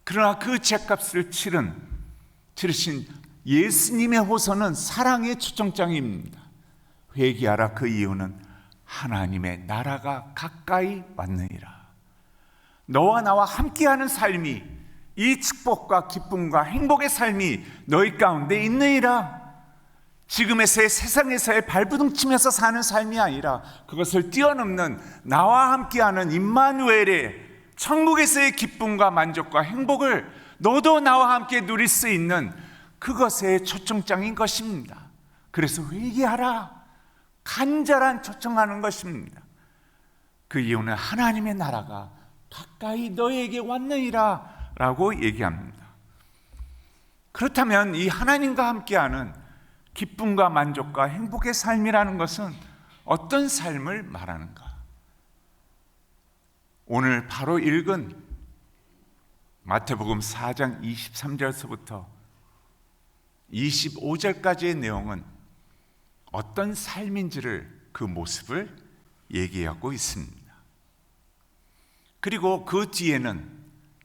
그러나 그 죄값을 치르신 예수님의 호소는 사랑의 초청장입니다. 회개하라. 그 이유는 하나님의 나라가 가까이 왔느니라. 너와 나와 함께하는 삶이, 이 축복과 기쁨과 행복의 삶이 너희 가운데 있느니라. 지금에서의 세상에서의 발부둥치면서 사는 삶이 아니라 그것을 뛰어넘는 나와 함께하는 임마누엘의 천국에서의 기쁨과 만족과 행복을 너도 나와 함께 누릴 수 있는 그것의 초청장인 것입니다. 그래서 회개하라. 간절한 초청하는 것입니다. 그 이유는 하나님의 나라가 가까이 너에게 왔느니라 라고 얘기합니다. 그렇다면 이 하나님과 함께하는 기쁨과 만족과 행복의 삶이라는 것은 어떤 삶을 말하는가? 오늘 바로 읽은 마태복음 4장 23절서부터 25절까지의 내용은 어떤 삶인지를, 그 모습을 얘기하고 있습니다. 그리고 그 뒤에는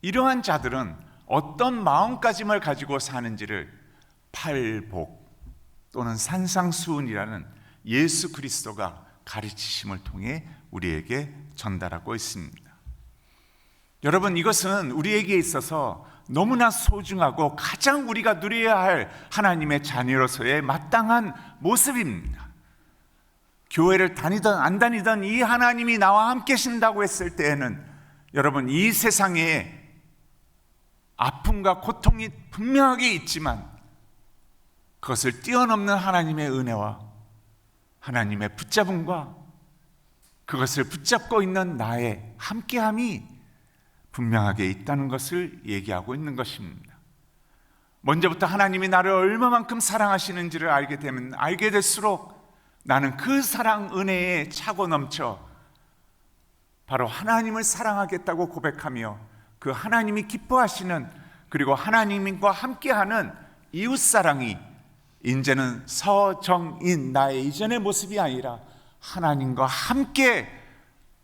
이러한 자들은 어떤 마음가짐을 가지고 사는지를 팔복 또는 산상수훈이라는 예수 그리스도가 가르치심을 통해 우리에게 전달하고 있습니다. 여러분, 이것은 우리에게 있어서 너무나 소중하고 가장 우리가 누려야 할 하나님의 자녀로서의 마땅한 모습입니다. 교회를 다니든 안 다니든 이 하나님이 나와 함께 계신다고 했을 때에는 여러분, 이 세상에 아픔과 고통이 분명하게 있지만 그것을 뛰어넘는 하나님의 은혜와 하나님의 붙잡음과 그것을 붙잡고 있는 나의 함께함이 분명하게 있다는 것을 얘기하고 있는 것입니다. 먼저부터 하나님이 나를 얼마만큼 사랑하시는지를 알게 될수록 나는 그 사랑 은혜에 차고 넘쳐 바로 하나님을 사랑하겠다고 고백하며 그 하나님이 기뻐하시는, 그리고 하나님과 함께하는 이웃사랑이 이제는 서정인 나의 이전의 모습이 아니라 하나님과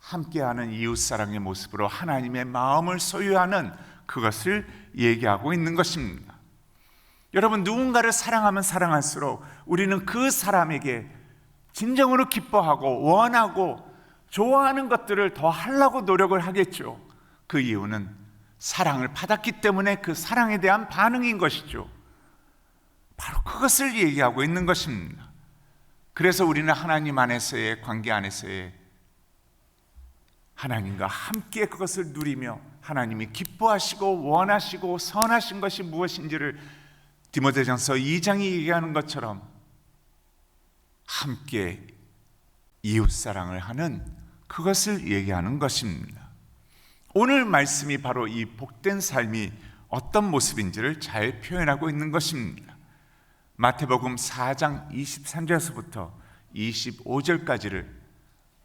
함께하는 이웃사랑의 모습으로 하나님의 마음을 소유하는 그것을 얘기하고 있는 것입니다. 여러분, 누군가를 사랑하면 사랑할수록 우리는 그 사람에게 진정으로 기뻐하고 원하고 좋아하는 것들을 더 하려고 노력을 하겠죠. 그 이유는 사랑을 받았기 때문에 그 사랑에 대한 반응인 것이죠. 바로 그것을 얘기하고 있는 것입니다. 그래서 우리는 하나님 안에서의 관계 안에서의 하나님과 함께 그것을 누리며 하나님이 기뻐하시고 원하시고 선하신 것이 무엇인지를 디모데전서 2장이 얘기하는 것처럼 함께 이웃사랑을 하는 그것을 얘기하는 것입니다. 오늘 말씀이 바로 이 복된 삶이 어떤 모습인지를 잘 표현하고 있는 것입니다. 마태복음 4장 23절에서부터 25절까지를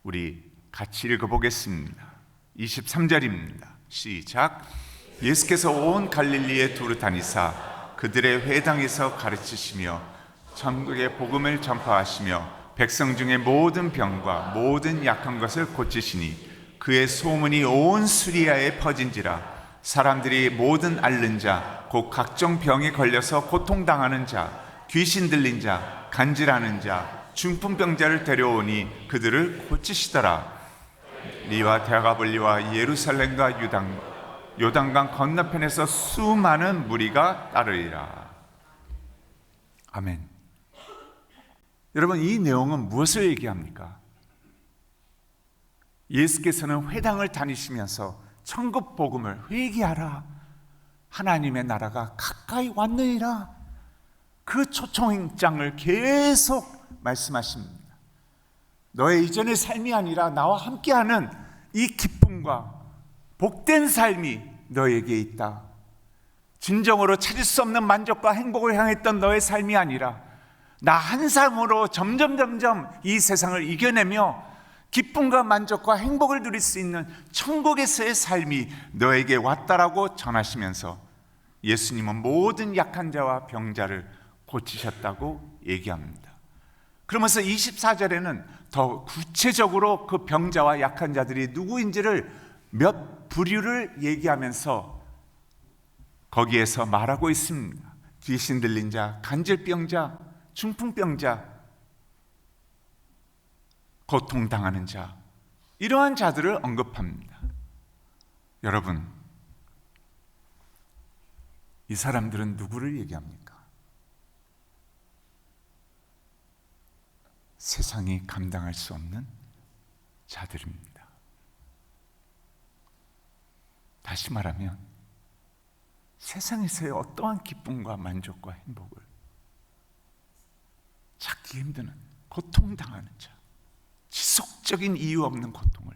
우리 같이 읽어보겠습니다. 23절입니다. 시작. 예수께서 온 갈릴리에 두루 다니사 그들의 회당에서 가르치시며 천국의 복음을 전파하시며 백성 중에 모든 병과 모든 약한 것을 고치시니 그의 소문이 온 수리아에 퍼진지라. 사람들이 모든 앓는 자, 곧 각종 병에 걸려서 고통당하는 자, 귀신 들린 자, 간질하는 자, 중풍병자를 데려오니 그들을 고치시더라. 리와 데가볼리와 예루살렘과 요단강 건너편에서 수많은 무리가 따르리라. 아멘. 여러분, 이 내용은 무엇을 얘기합니까? 예수께서는 회당을 다니시면서 천국 복음을 회개하라, 하나님의 나라가 가까이 왔느니라, 그 초청장을 계속 말씀하십니다. 너의 이전의 삶이 아니라 나와 함께하는 이 기쁨과 복된 삶이 너에게 있다. 진정으로 찾을 수 없는 만족과 행복을 향했던 너의 삶이 아니라 나 한 사람으로 점점 이 세상을 이겨내며 기쁨과 만족과 행복을 누릴 수 있는 천국에서의 삶이 너에게 왔다라고 전하시면서 예수님은 모든 약한 자와 병자를 고치셨다고 얘기합니다. 그러면서 24절에는 더 구체적으로 그 병자와 약한 자들이 누구인지를 몇 부류를 얘기하면서 거기에서 말하고 있습니다. 귀신 들린 자, 간질병자, 중풍병자, 고통당하는 자, 이러한 자들을 언급합니다. 여러분, 이 사람들은 누구를 얘기합니까? 세상이 감당할 수 없는 자들입니다. 다시 말하면 세상에서의 어떠한 기쁨과 만족과 행복을 찾기 힘든 고통당하는 자, 지속적인 이유 없는 고통을,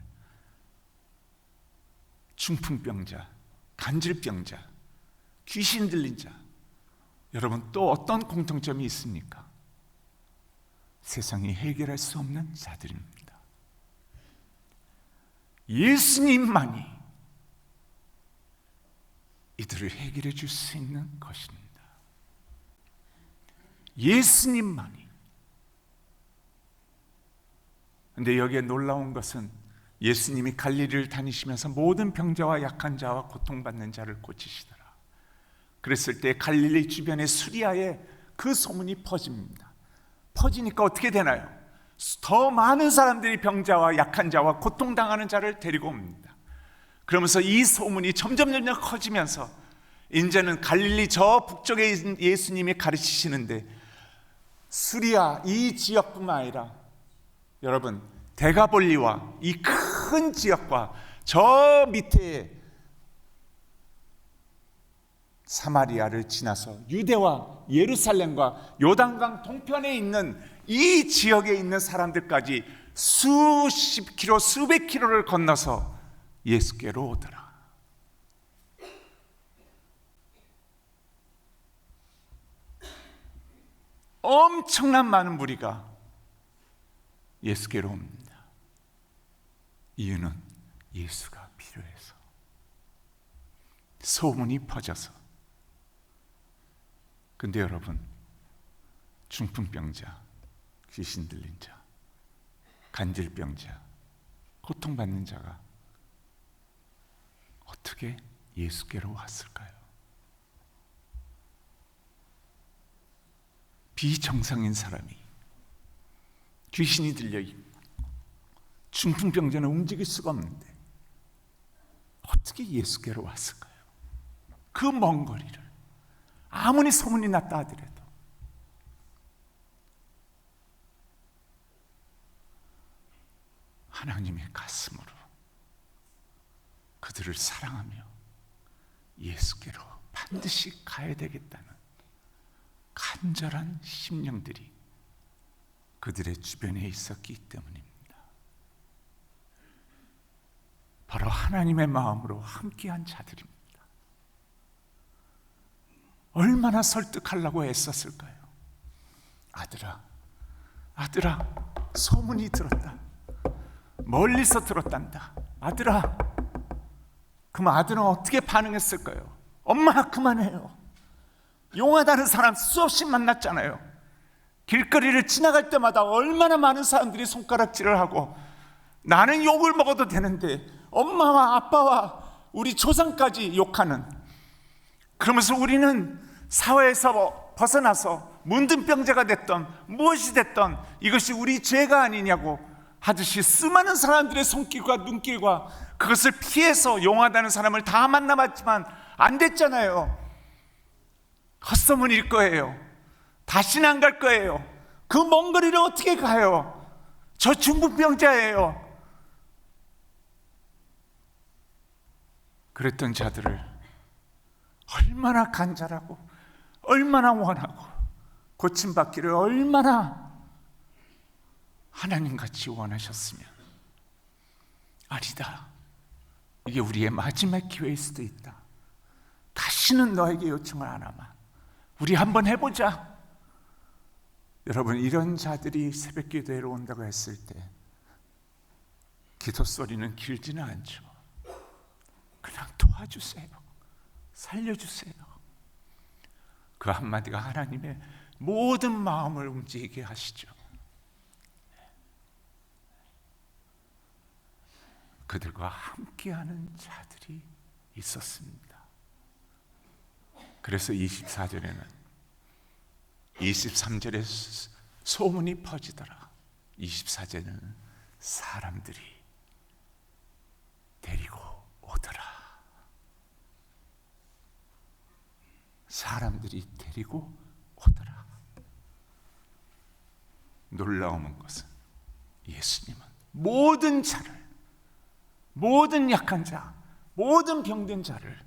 중풍병자, 간질병자, 귀신 들린 자, 여러분 또 어떤 공통점이 있습니까? 세상이 해결할 수 없는 자들입니다. 예수님만이 이들을 해결해 줄 수 있는 것입니다. 예수님만이. 그런데 여기에 놀라운 것은 예수님이 갈릴리를 다니시면서 모든 병자와 약한 자와 고통받는 자를 고치시더라. 그랬을 때 갈릴리 주변의 수리아에 그 소문이 퍼집니다. 퍼지니까 어떻게 되나요? 더 많은 사람들이 병자와 약한 자와 고통당하는 자를 데리고 옵니다. 그러면서 이 소문이 점점 커지면서 이제는 갈릴리 저 북쪽에 예수님이 가르치시는데 수리아 이 지역뿐만 아니라 여러분 데가볼리와 이 큰 지역과 저 밑에 사마리아를 지나서 유대와 예루살렘과 요단강 동편에 있는 이 지역에 있는 사람들까지 수십 킬로, 수백 킬로를 건너서 예수께로 오더라. 엄청난 많은 무리가 예수께로 옵니다. 이유는 예수가 필요해서, 소문이 퍼져서. 근데 여러분, 중풍병자, 귀신 들린 자, 간질병자, 고통받는 자가 어떻게 예수께로 왔을까요? 비정상인 사람이 귀신이 들려있고 중풍병자는 움직일 수가 없는데 어떻게 예수께로 왔을까요? 그 먼 거리를 아무리 소문이 났다 하더라도 하나님의 가슴으로 그들을 사랑하며 예수께로 반드시 가야 되겠다는 간절한 심령들이 그들의 주변에 있었기 때문입니다. 바로 하나님의 마음으로 함께한 자들입니다. 얼마나 설득하려고 애썼을까요? 아들아, 아들아, 소문이 들었다. 멀리서 들었단다. 아들아. 그럼 아들은 어떻게 반응했을까요? 엄마 그만해요. 용하다는 사람 수없이 만났잖아요. 길거리를 지나갈 때마다 얼마나 많은 사람들이 손가락질을 하고 나는 욕을 먹어도 되는데 엄마와 아빠와 우리 조상까지 욕하는, 그러면서 우리는 사회에서 벗어나서 문둥병자가 됐던 무엇이 됐던 이것이 우리 죄가 아니냐고 하듯이 수많은 사람들의 손길과 눈길과 그것을 피해서 용하다는 사람을 다 만나봤지만 안 됐잖아요. 헛소문일 거예요. 다시는 안 갈 거예요. 그 먼 거리를 어떻게 가요? 저 중풍병자예요. 그랬던 자들을 얼마나 간절하고 얼마나 원하고 고침받기를 얼마나 하나님같이 원하셨으면, 아니다, 이게 우리의 마지막 기회일 수도 있다. 다시는 너에게 요청을 안 하마. 우리 한번 해보자. 여러분, 이런 자들이 새벽 기도회로 온다고 했을 때 기도 소리는 길지는 않죠. 그냥 도와주세요, 살려주세요. 그 한마디가 하나님의 모든 마음을 움직이게 하시죠. 그들과 함께하는 자들이 있었습니다. 그래서 24절에는 23절에 소문이 퍼지더라. 24절에는 사람들이 데리고 오더라. 사람들이 데리고 오더라. 놀라운 것은 예수님은 모든 자를, 모든 약한 자, 모든 병든 자를,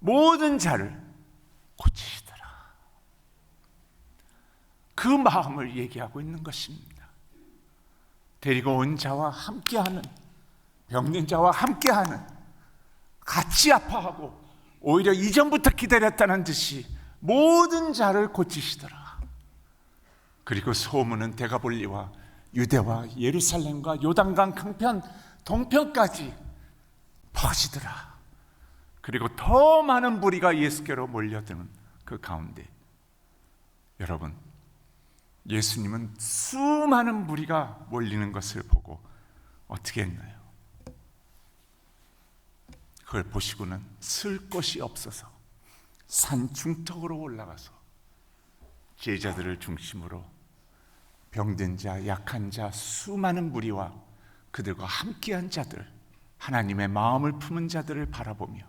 모든 자를 고치시더라. 그 마음을 얘기하고 있는 것입니다. 데리고 온 자와 함께하는, 병든 자와 함께하는, 같이 아파하고 오히려 이전부터 기다렸다는 듯이 모든 자를 고치시더라. 그리고 소문은 데가볼리와 유대와 예루살렘과 요단강 강편 동편까지 퍼지더라. 그리고 더 많은 무리가 예수께로 몰려드는 그 가운데, 여러분, 예수님은 수많은 무리가 몰리는 것을 보고 어떻게 했나요? 그걸 보시고는 쓸 곳이 없어서 산 중턱으로 올라가서 제자들을 중심으로 병든 자, 약한 자, 수많은 무리와 그들과 함께한 자들, 하나님의 마음을 품은 자들을 바라보며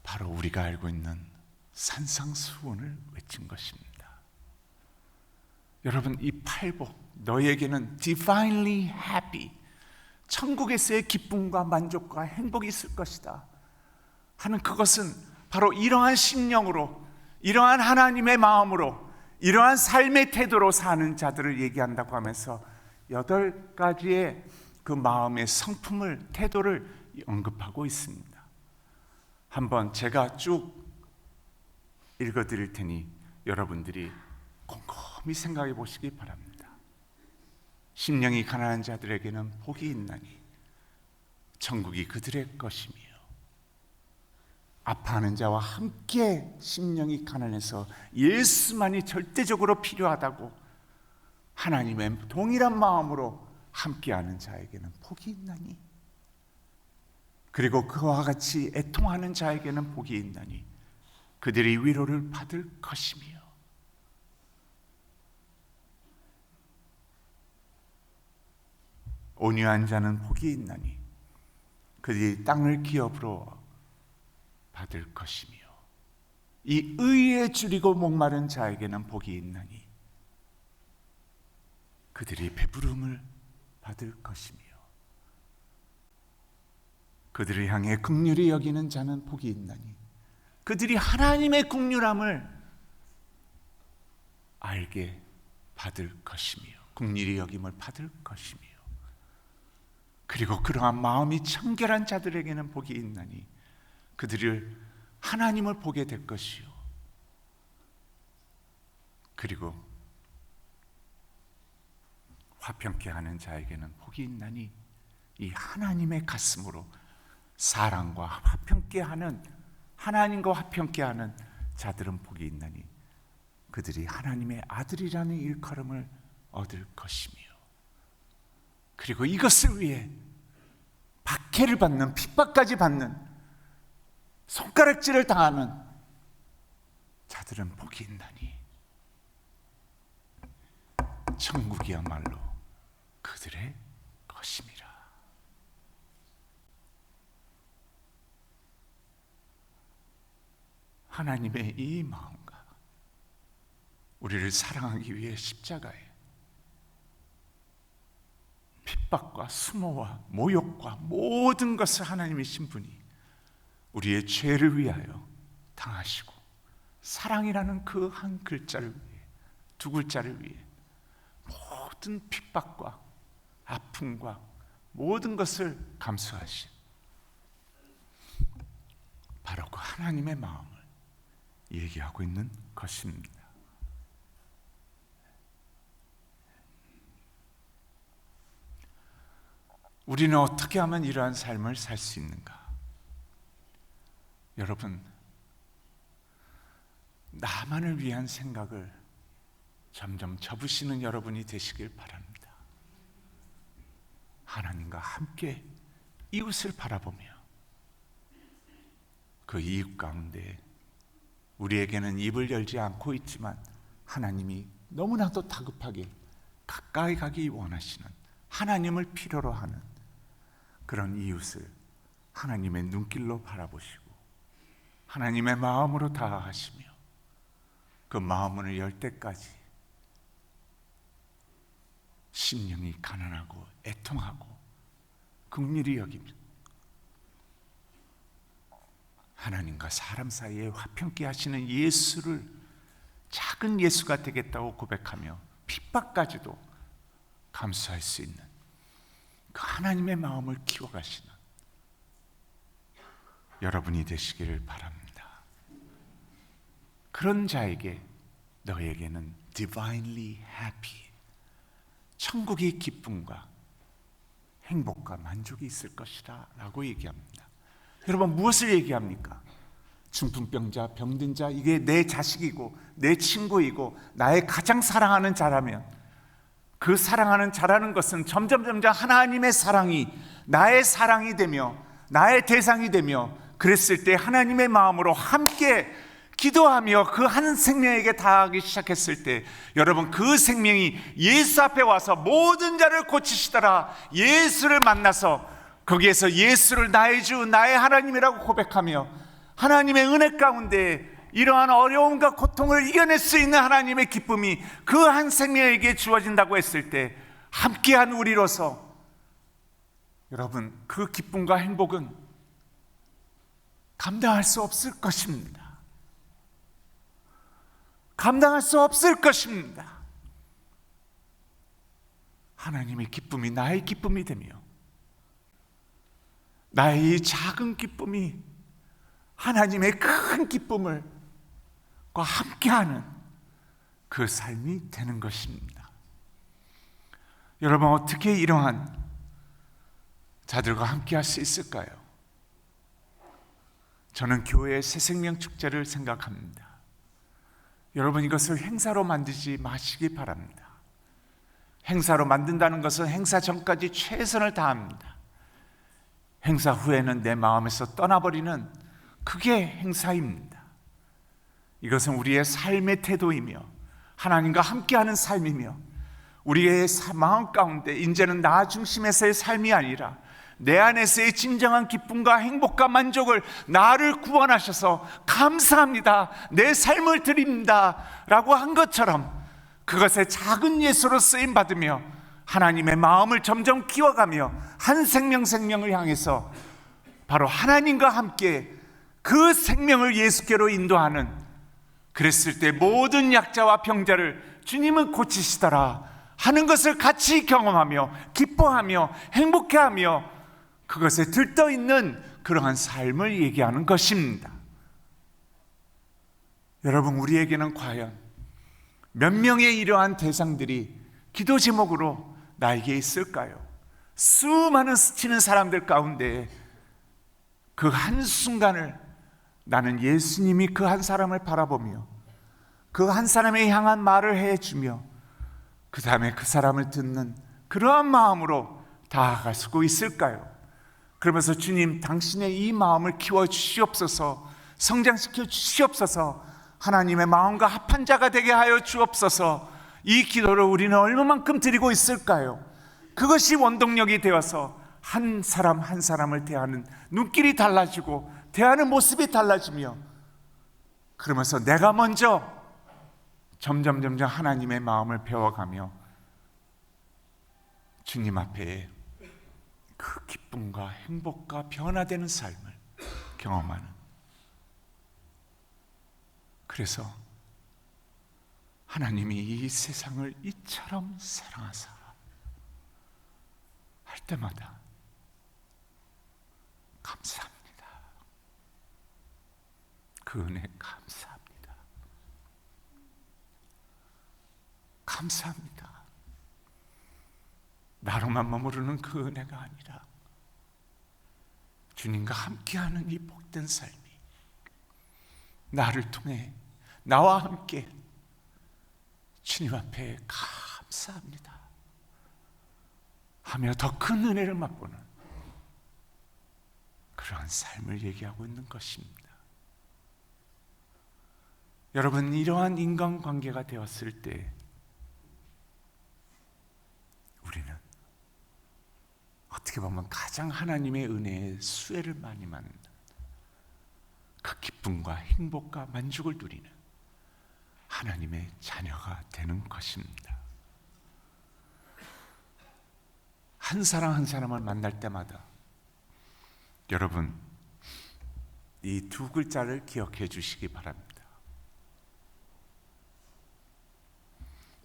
바로 우리가 알고 있는 산상수훈을 외친 것입니다. 여러분, 이 팔복, 너에게는 divinely happy, 천국에서의 기쁨과 만족과 행복이 있을 것이다 하는 그것은 바로 이러한 심령으로, 이러한 하나님의 마음으로, 이러한 삶의 태도로 사는 자들을 얘기한다고 하면서 8가지의 그 마음의 성품을, 태도를 언급하고 있습니다. 한번 제가 쭉 읽어드릴 테니 여러분들이 곰곰이 생각해 보시기 바랍니다. 심령이 가난한 자들에게는 복이 있나니 천국이 그들의 것이며, 아파하는 자와 함께 심령이 가난해서 예수만이 절대적으로 필요하다고 하나님의 동일한 마음으로 함께하는 자에게는 복이 있나니, 그리고 그와 같이 애통하는 자에게는 복이 있나니 그들이 위로를 받을 것이며, 온유한 자는 복이 있나니 그들이 땅을 기업으로 받을 것이며, 이 의에 줄이고 목마른 자에게는 복이 있나니 그들이 배부름을 받을 것이며, 그들을 향해 긍휼히 여기는 자는 복이 있나니 그들이 하나님의 긍휼함을 알게 받을 것이며, 긍휼히 여김을 받을 것이며, 그리고 그러한 마음이 청결한 자들에게는 복이 있나니 그들을 하나님을 보게 될 것이요. 그리고 화평케 하는 자에게는 복이 있나니 이 하나님의 가슴으로 사랑과 화평케 하는, 하나님과 화평케 하는 자들은 복이 있나니 그들이 하나님의 아들이라는 일컬음을 얻을 것이며, 그리고 이것을 위해 박해를 받는, 핍박까지 받는, 손가락질을 당하는 자들은 복이 있나니 천국이야말로 그들의 것임이라. 하나님의 이 마음과 우리를 사랑하기 위해 십자가에 핍박과 수모와 모욕과 모든 것을 하나님이신 분이 우리의 죄를 위하여 당하시고 사랑이라는 그 한 글자를 위해, 두 글자를 위해 모든 핍박과 아픔과 모든 것을 감수하신 바로 그 하나님의 마음을 얘기하고 있는 것입니다. 우리는 어떻게 하면 이러한 삶을 살 수 있는가? 여러분, 나만을 위한 생각을 점점 접으시는 여러분이 되시길 바랍니다. 하나님과 함께 이웃을 바라보며 그 이웃 가운데 우리에게는 입을 열지 않고 있지만 하나님이 너무나도 다급하게 가까이 가기 원하시는, 하나님을 필요로 하는 그런 이웃을 하나님의 눈길로 바라보시고 하나님의 마음으로 다가가시며 그 마음문을 열 때까지 심령이 가난하고 애통하고 긍휼히 여깁니다. 하나님과 사람 사이에 화평케 하시는 예수를, 작은 예수가 되겠다고 고백하며 핍박까지도 감수할 수 있는 그 하나님의 마음을 키워가시는 여러분이 되시기를 바랍니다. 그런 자에게 너에게는 divinely happy, 천국의 기쁨과 행복과 만족이 있을 것이다 라고 얘기합니다. 여러분, 무엇을 얘기합니까? 중풍병자, 병든 자, 이게 내 자식이고 내 친구이고 나의 가장 사랑하는 자라면 그 사랑하는 자라는 것은 점점 하나님의 사랑이 나의 사랑이 되며 나의 대상이 되며, 그랬을 때 하나님의 마음으로 함께 기도하며 그 한 생명에게 닿아가기 시작했을 때 여러분, 그 생명이 예수 앞에 와서 모든 자를 고치시더라, 예수를 만나서 거기에서 예수를 나의 주 나의 하나님이라고 고백하며 하나님의 은혜 가운데 이러한 어려움과 고통을 이겨낼 수 있는 하나님의 기쁨이 그 한 생명에게 주어진다고 했을 때 함께한 우리로서 여러분, 그 기쁨과 행복은 감당할 수 없을 것입니다. 감당할 수 없을 것입니다. 하나님의 기쁨이 나의 기쁨이 되며 나의 이 작은 기쁨이 하나님의 큰 기쁨을 과 함께하는 그 삶이 되는 것입니다. 여러분, 어떻게 이러한 자들과 함께할 수 있을까요? 저는 교회의 새생명 축제를 생각합니다. 여러분, 이것을 행사로 만들지 마시기 바랍니다. 행사로 만든다는 것은 행사 전까지 최선을 다합니다. 행사 후에는 내 마음에서 떠나버리는 그게 행사입니다. 이것은 우리의 삶의 태도이며 하나님과 함께하는 삶이며 우리의 마음 가운데 이제는 나 중심에서의 삶이 아니라 내 안에서의 진정한 기쁨과 행복과 만족을, 나를 구원하셔서 감사합니다, 내 삶을 드립니다 라고 한 것처럼 그것의 작은 예수로 쓰임받으며 하나님의 마음을 점점 키워가며 한 생명을 향해서 바로 하나님과 함께 그 생명을 예수께로 인도하는, 그랬을 때 모든 약자와 병자를 주님은 고치시더라, 하는 것을 같이 경험하며 기뻐하며 행복해하며 그것에 들떠있는 그러한 삶을 얘기하는 것입니다. 여러분, 우리에게는 과연 몇 명의 이러한 대상들이 기도 제목으로 나에게 있을까요? 수많은 스치는 사람들 가운데 그 한순간을 나는 예수님이 그 한 사람을 바라보며 그 한 사람에 향한 말을 해주며 그 다음에 그 사람을 듣는 그러한 마음으로 다가갈 수 있을까요? 그러면서 주님, 당신의 이 마음을 키워주시옵소서, 성장시켜 주시옵소서, 하나님의 마음과 합한 자가 되게 하여 주옵소서. 이 기도를 우리는 얼마만큼 드리고 있을까요? 그것이 원동력이 되어서 한 사람 한 사람을 대하는 눈길이 달라지고 대하는 모습이 달라지며, 그러면서 내가 먼저 점점 하나님의 마음을 배워가며 주님 앞에 그 기쁨과 행복과 변화되는 삶을 경험하는, 그래서 하나님이 이 세상을 이처럼 사랑하사 할 때마다 감사합니다. 그 은혜 감사합니다. 감사합니다. 나로만 머무르는 그 은혜가 아니라 주님과 함께하는 이 복된 삶이 나를 통해 나와 함께 주님 앞에 감사합니다 하며 더 큰 은혜를 맛보는 그러한 삶을 얘기하고 있는 것입니다. 여러분, 이러한 인간관계가 되었을 때 우리는 어떻게 보면 가장 하나님의 은혜에 수혜를 많이 받는 그 기쁨과 행복과 만족을 누리는 하나님의 자녀가 되는 것입니다. 한 사람 한 사람을 만날 때마다 여러분, 이 두 글자를 기억해 주시기 바랍니다.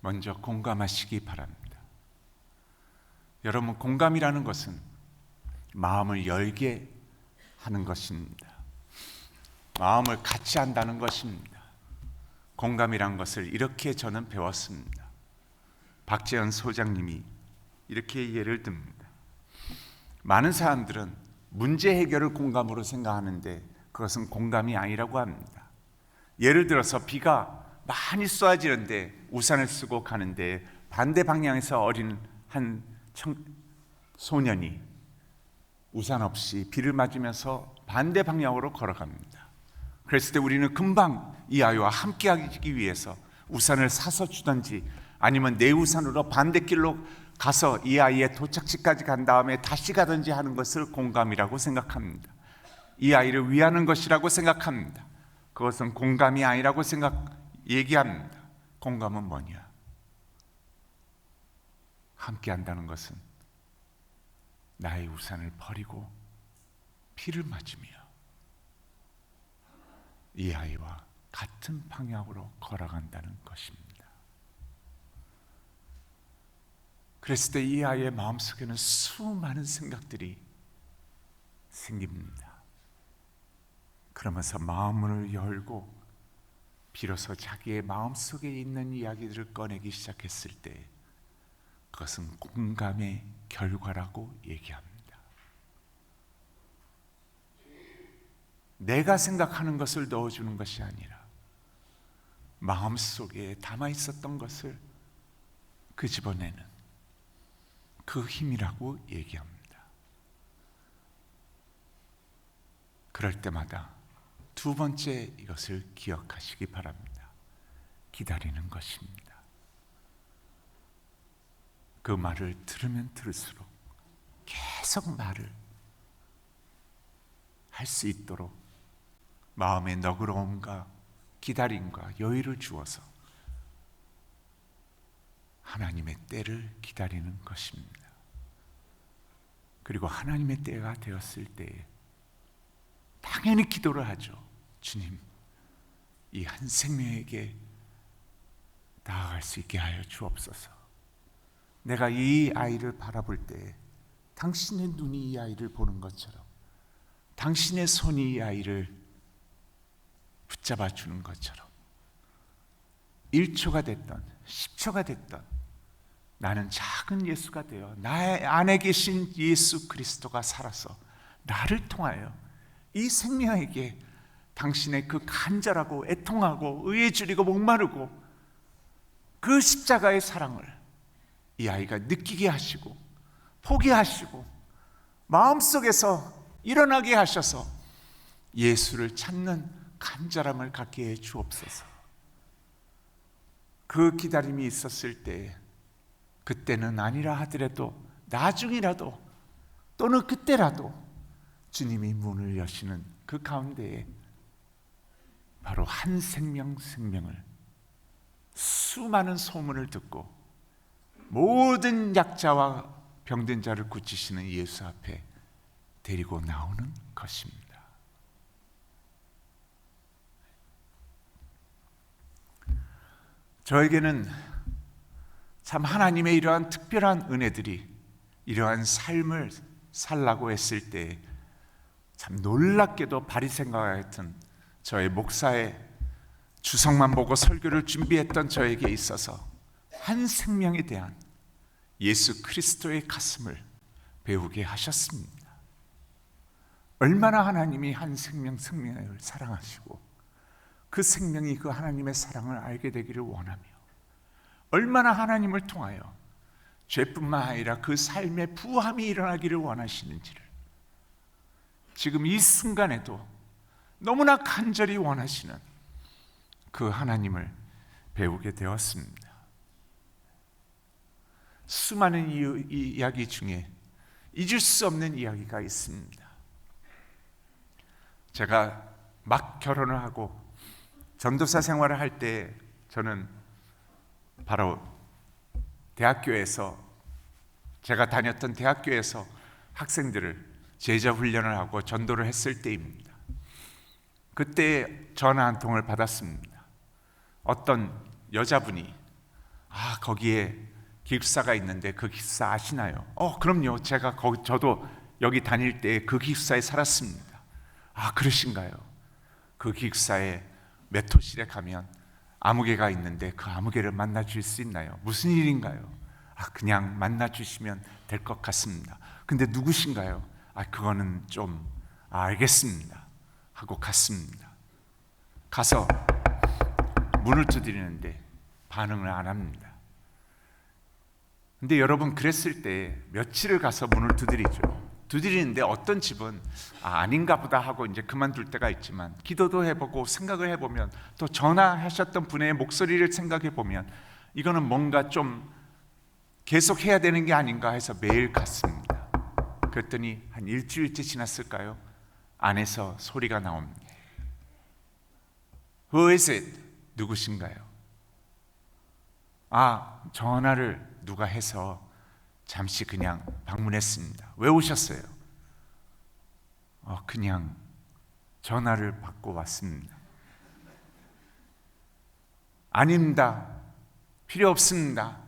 먼저 공감하시기 바랍니다. 여러분, 공감이라는 것은 마음을 열게 하는 것입니다. 마음을 같이 한다는 것입니다. 공감이란 것을 이렇게 저는 배웠습니다. 박재현 소장님이 이렇게 예를 듭니다. 많은 사람들은 문제 해결을 공감으로 생각하는데 그것은 공감이 아니라고 합니다. 예를 들어서 비가 많이 쏟아지는데 우산을 쓰고 가는데 반대 방향에서 어린 한 소년이 우산 없이 비를 맞으면서 반대 방향으로 걸어갑니다. 그랬을 때 우리는 금방 이 아이와 함께 하기 위해서 우산을 사서 주든지 아니면 내 우산으로 반대길로 가서 이 아이의 도착지까지 간 다음에 다시 가든지 하는 것을 공감이라고 생각합니다. 이 아이를 위하는 것이라고 생각합니다. 그것은 공감이 아니라고 얘기합니다. 공감은 뭐냐? 함께 한다는 것은 나의 우산을 버리고 비를 맞으며 이 아이와 같은 방향으로 걸어간다는 것입니다. 그랬을 때 이 아이의 마음속에는 수많은 생각들이 생깁니다. 그러면서 마음을 열고 비로소 자기의 마음속에 있는 이야기들을 꺼내기 시작했을 때 그것은 공감의 결과라고 얘기합니다. 내가 생각하는 것을 넣어주는 것이 아니라 마음속에 담아 있었던 것을 끄집어내는 그 힘이라고 얘기합니다. 그럴 때마다 두 번째 이것을 기억하시기 바랍니다. 기다리는 것입니다. 그 말을 들으면 들을수록 계속 말을 할 수 있도록 마음의 너그러움과 기다림과 여유를 주어서 하나님의 때를 기다리는 것입니다. 그리고 하나님의 때가 되었을 때에 당연히 기도를 하죠. 주님, 이 한 생명에게 나아갈 수 있게 하여 주옵소서. 내가 이 아이를 바라볼 때 당신의 눈이 이 아이를 보는 것처럼, 당신의 손이 이 아이를 붙잡아 주는 것처럼 1초가 됐던 10초가 됐던 나는 작은 예수가 되어 나의 안에 계신 예수 그리스도가 살아서 나를 통하여 이 생명에게 당신의 그 간절하고 애통하고 의에 줄이고 목마르고 그 십자가의 사랑을 이 아이가 느끼게 하시고 포기하시고 마음속에서 일어나게 하셔서 예수를 찾는 간절함을 갖게 해 주옵소서. 그 기다림이 있었을 때, 그때는 아니라 하더라도 나중이라도 또는 그때라도 주님이 문을 여시는 그 가운데에 바로 한 생명을 수많은 소문을 듣고 모든 약자와 병든 자를 고치시는 예수 앞에 데리고 나오는 것입니다. 저에게는 참 하나님의 이러한 특별한 은혜들이 이러한 삶을 살라고 했을 때 참 놀랍게도 바리새인과 같은 저의 목사의 주석만 보고 설교를 준비했던 저에게 있어서 한 생명에 대한 예수 그리스도의 가슴을 배우게 하셨습니다. 얼마나 하나님이 한 생명을 사랑하시고 그 생명이 그 하나님의 사랑을 알게 되기를 원하며, 얼마나 하나님을 통하여 죄뿐만 아니라 그 삶의 부함이 일어나기를 원하시는지를 지금 이 순간에도 너무나 간절히 원하시는 그 하나님을 배우게 되었습니다. 수많은 이야기 중에 잊을 수 없는 이야기가 있습니다. 제가 막 결혼을 하고 전도사 생활을 할 때 저는 바로 대학교에서, 제가 다녔던 대학교에서 학생들을 제자 훈련을 하고 전도를 했을 때입니다. 그때 전화 한 통을 받았습니다. 어떤 여자분이 거기에 기숙사가 있는데 그 기숙사 아시나요? 그럼요. 제가 저도 여기 다닐 때 그 기숙사에 살았습니다. 그러신가요? 그 기숙사에 몇 호실에 가면 아무개가 있는데 그 아무개를 만나 줄 수 있나요? 무슨 일인가요? 그냥 만나 주시면 될 것 같습니다. 근데 누구신가요? 그거는 좀 알겠습니다 하고 갔습니다. 가서 문을 두드리는데 반응을 안 합니다. 근데 여러분, 그랬을 때 며칠을 가서 문을 두드리는데 어떤 집은 아닌가 보다 하고 이제 그만둘 때가 있지만, 기도도 해보고 생각을 해보면, 또 전화하셨던 분의 목소리를 생각해 보면 이거는 뭔가 좀 계속 해야 되는 게 아닌가 해서 매일 갔습니다. 그랬더니 한 일주일째 지났을까요? 안에서 소리가 나옵니다. Who is it? 누구신가요? 전화를 누가 해서 잠시 그냥 방문했습니다. 왜 오셨어요? 그냥 전화를 받고 왔습니다. 아닙니다. 필요 없습니다.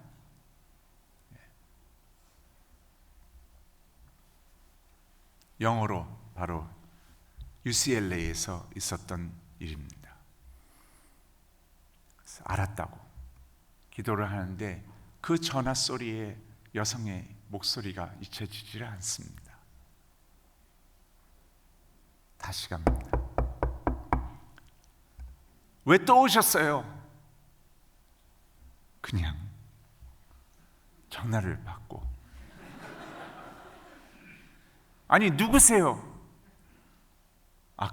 영어로 바로 UCLA에서 있었던 일입니다. 그래서 알았다고 기도를 하는데 그 전화 소리에 여성의 목소리가 잊혀지질 않습니다. 다시 갑니다. 왜 또 오셨어요? 그냥 전화를 받고. 누구세요?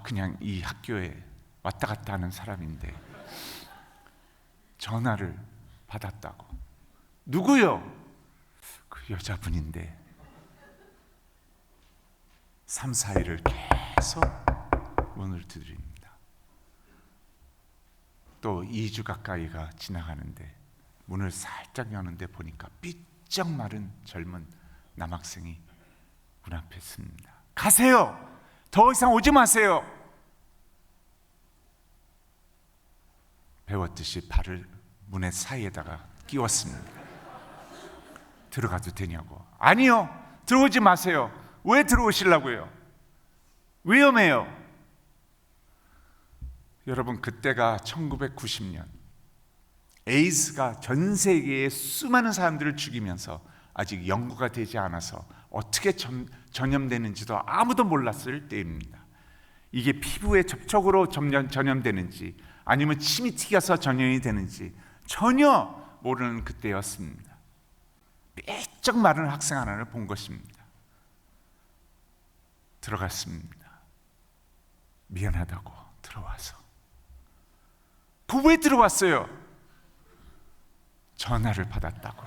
그냥 이 학교에 왔다 갔다 하는 사람인데 전화를 받았다고. 누구요? 그 여자분인데 3, 4일을 계속 문을 두드립니다. 또 2주 가까이가 지나가는데 문을 살짝 여는데 보니까 삐쩍 마른 젊은 남학생이 문 앞에 섭니다. 가세요. 더 이상 오지 마세요. 배웠듯이 발을 문의 사이에다가 끼웠습니다. 들어가도 되냐고. 아니요, 들어오지 마세요. 왜 들어오시려고요? 위험해요. 여러분, 그때가 1990년, 에이즈가 전 세계의 수많은 사람들을 죽이면서 아직 연구가 되지 않아서 어떻게 전염되는지도 아무도 몰랐을 때입니다. 이게 피부에 접촉으로 전염되는지 아니면 침이 튀겨서 전염이 되는지 전혀 모르는 그때였습니다. 빼쩍 마른 학생 하나를 본 것입니다. 들어갔습니다. 미안하다고 들어와서. 그 왜 들어왔어요? 전화를 받았다고.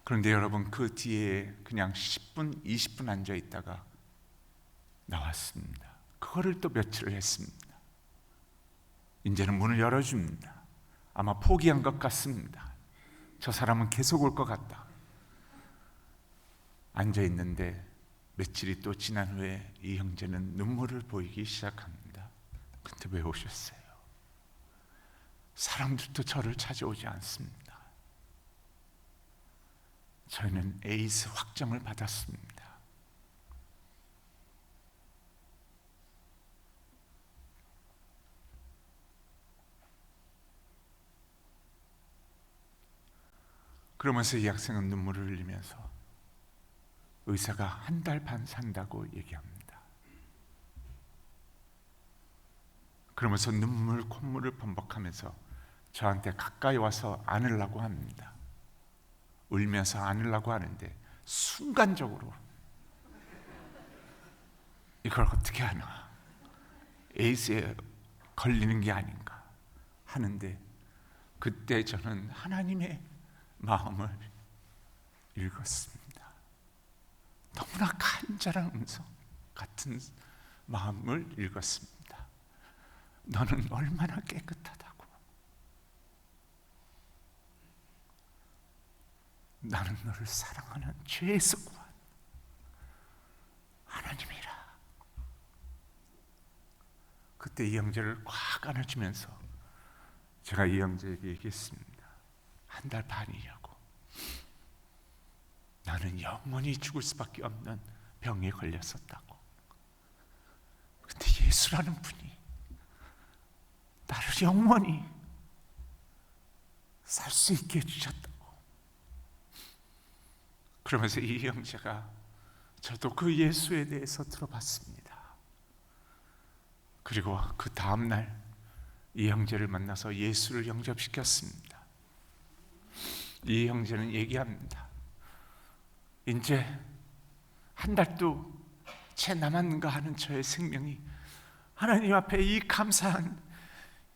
그런데 여러분, 그 뒤에 그냥 10분, 20분 앉아 있다가 나왔습니다. 그거를 또 며칠을 했습니다. 이제는 문을 열어줍니다. 아마 포기한 것 같습니다. 저 사람은 계속 올 것 같다. 앉아 있는데 며칠이 또 지난 후에 이 형제는 눈물을 보이기 시작합니다. 근데 왜 오셨어요? 사람들도 저를 찾아오지 않습니다. 저희는 에이즈 확정을 받았습니다. 그러면서 이 학생은 눈물을 흘리면서 의사가 1달 반 산다고 얘기합니다. 그러면서 눈물, 콧물을 범벅하면서 저한테 가까이 와서 안으려고 합니다. 울면서 안으려고 하는데 순간적으로 이걸 어떻게 하나, 에이즈에 걸리는 게 아닌가 하는데, 그때 저는 하나님의 마음을 읽었습니다. 너무나 간절한 음성 같은 마음을 읽었습니다. 너는 얼마나 깨끗하다고. 나는 너를 사랑하는 죄에서 구한 하나님이라. 그때 이 형제를 꽉 안아주면서 제가 이 형제에게 얘기했습니다. 1달 반이냐고. 나는 영원히 죽을 수밖에 없는 병에 걸렸었다고. 근데 예수라는 분이 나를 영원히 살 수 있게 해주셨다고. 그러면서 이 형제가 저도 그 예수에 대해서 들어봤습니다. 그리고 그 다음날 이 형제를 만나서 예수를 영접시켰습니다. 이 형제는 얘기합니다. 이제 1달도 채 남았는가 하는 저의 생명이 하나님 앞에 이 감사한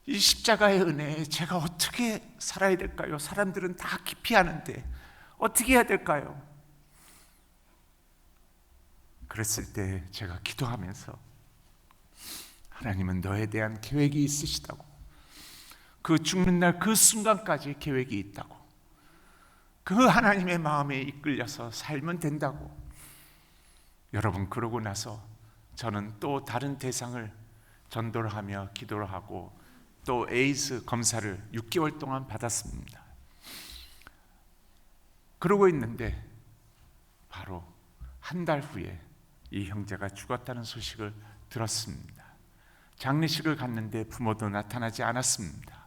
이 십자가의 은혜에 제가 어떻게 살아야 될까요? 사람들은 다 기피하는데 어떻게 해야 될까요? 그랬을 때 제가 기도하면서 하나님은 너에 대한 계획이 있으시다고, 그 죽는 날 그 순간까지 계획이 있다고, 그 하나님의 마음에 이끌려서 살면 된다고. 여러분, 그러고 나서 저는 또 다른 대상을 전도를 하며 기도를 하고 또 에이즈 검사를 6개월 동안 받았습니다. 그러고 있는데 바로 1달 후에 이 형제가 죽었다는 소식을 들었습니다. 장례식을 갔는데 부모도 나타나지 않았습니다.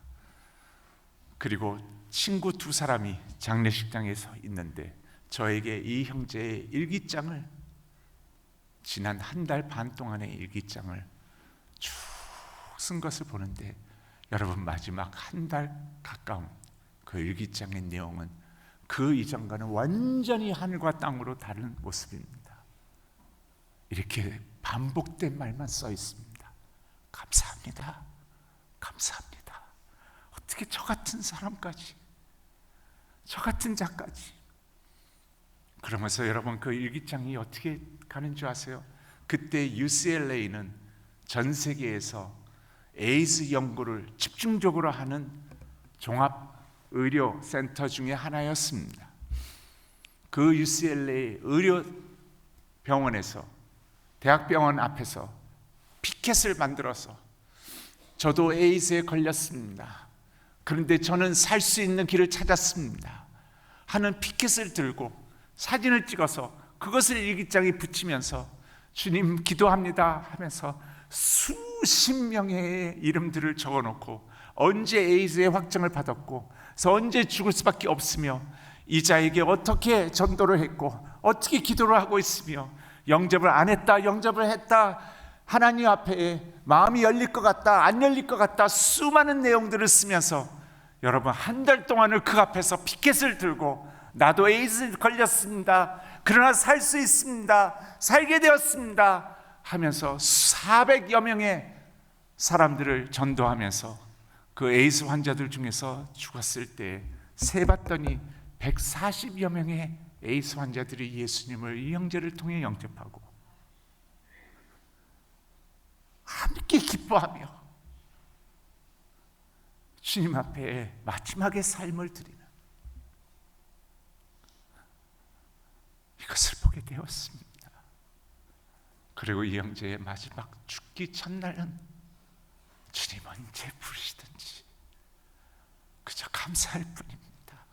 그리고 친구 2사람이 장례식장에서 있는데 저에게 이 형제의 일기장을, 지난 1달 반 동안의 일기장을 쭉 쓴 것을 보는데, 여러분, 마지막 1달 가까운 그 일기장의 내용은 그 이전과는 완전히 하늘과 땅으로 다른 모습입니다. 이렇게 반복된 말만 써 있습니다. 감사합니다. 감사합니다. 어떻게 저 같은 사람까지, 저 같은 자까지. 그러면서 여러분, 그 일기장이 어떻게 가는 줄 아세요? 그때 UCLA는 전 세계에서 에이즈 연구를 집중적으로 하는 종합의료센터 중에 하나였습니다. 그 UCLA 의료병원에서, 대학병원 앞에서 피켓을 만들어서 저도 에이즈에 걸렸습니다. 그런데 저는 살 수 있는 길을 찾았습니다. 하는 피켓을 들고 사진을 찍어서 그것을 일기장에 붙이면서 주님 기도합니다 하면서 수십 명의 이름들을 적어놓고 언제 에이즈의 확정을 받았고 그래서 언제 죽을 수밖에 없으며 이 자에게 어떻게 전도를 했고 어떻게 기도를 하고 있으며 영접을 안 했다, 영접을 했다, 하나님 앞에 마음이 열릴 것 같다, 안 열릴 것 같다, 수많은 내용들을 쓰면서 여러분 한 달 동안을 그 앞에서 피켓을 들고 나도 에이즈 걸렸습니다, 그러나 살 수 있습니다, 살게 되었습니다 하면서 400여 명의 사람들을 전도하면서 그 에이즈 환자들 중에서 죽었을 때 세봤더니 140여 명의 에이즈 환자들이 예수님을 이 형제를 통해 영접하고 함께 기뻐하며 주님 앞에 마지막의 삶을 드리는 이것을 보게 되었습니다. 그리고 이 형제의 마지막 죽기 첫날은 주님 언제 부르시든지 그저 감사할 뿐입니다.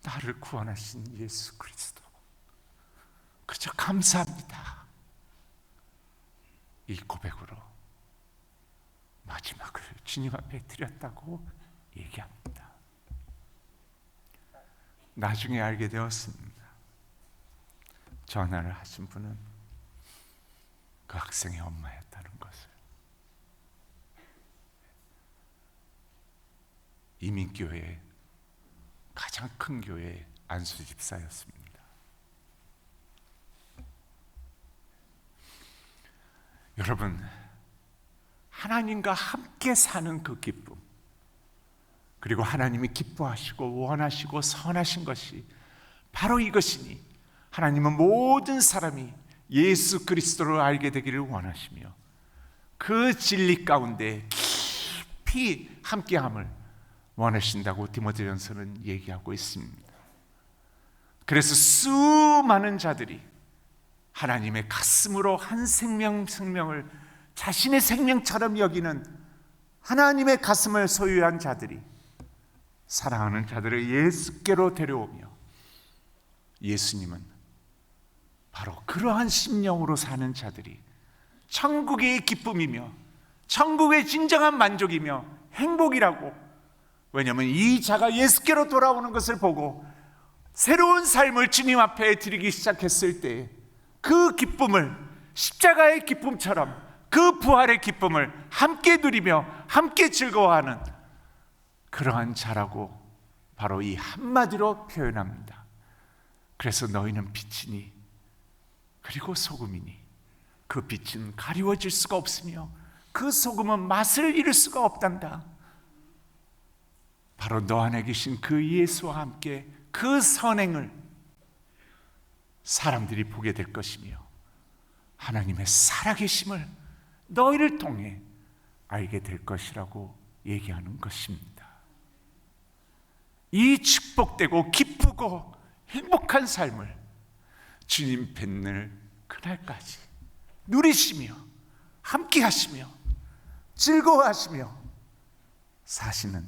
나를 구원하신 예수 그리스도 그저 감사합니다. 이 고백으로 마지막을 주님 앞에 드렸다고 얘기합니다. 나중에 알게 되었습니다. 전화를 하신 분은 그 학생의 엄마였다는 것을. 이민교회 가장 큰 교회 안수 집사였습니다. 여러분, 하나님과 함께 사는 그 기쁨, 그리고 하나님이 기뻐하시고 원하시고 선하신 것이 바로 이것이니 하나님은 모든 사람이 예수 그리스도를 알게 되기를 원하시며 그 진리 가운데 깊이 함께함을 원하신다고 디모데전서는 얘기하고 있습니다. 그래서 수많은 자들이 하나님의 가슴으로 한 생명을 자신의 생명처럼 여기는 하나님의 가슴을 소유한 자들이 사랑하는 자들을 예수께로 데려오며 예수님은 바로 그러한 심령으로 사는 자들이 천국의 기쁨이며 천국의 진정한 만족이며 행복이라고, 왜냐하면 이 자가 예수께로 돌아오는 것을 보고 새로운 삶을 주님 앞에 드리기 시작했을 때 그 기쁨을 십자가의 기쁨처럼 그 부활의 기쁨을 함께 누리며 함께 즐거워하는 그러한 자라고 바로 이 한마디로 표현합니다. 그래서 너희는 빛이니 그리고 소금이니 그 빛은 가리워질 수가 없으며 그 소금은 맛을 잃을 수가 없단다. 바로 너 안에 계신 그 예수와 함께 그 선행을 사람들이 보게 될 것이며 하나님의 살아계심을 너희를 통해 알게 될 것이라고 얘기하는 것입니다. 이 축복되고 기쁘고 행복한 삶을 주님 뵙는 그날까지 누리시며 함께 하시며 즐거워하시며 사시는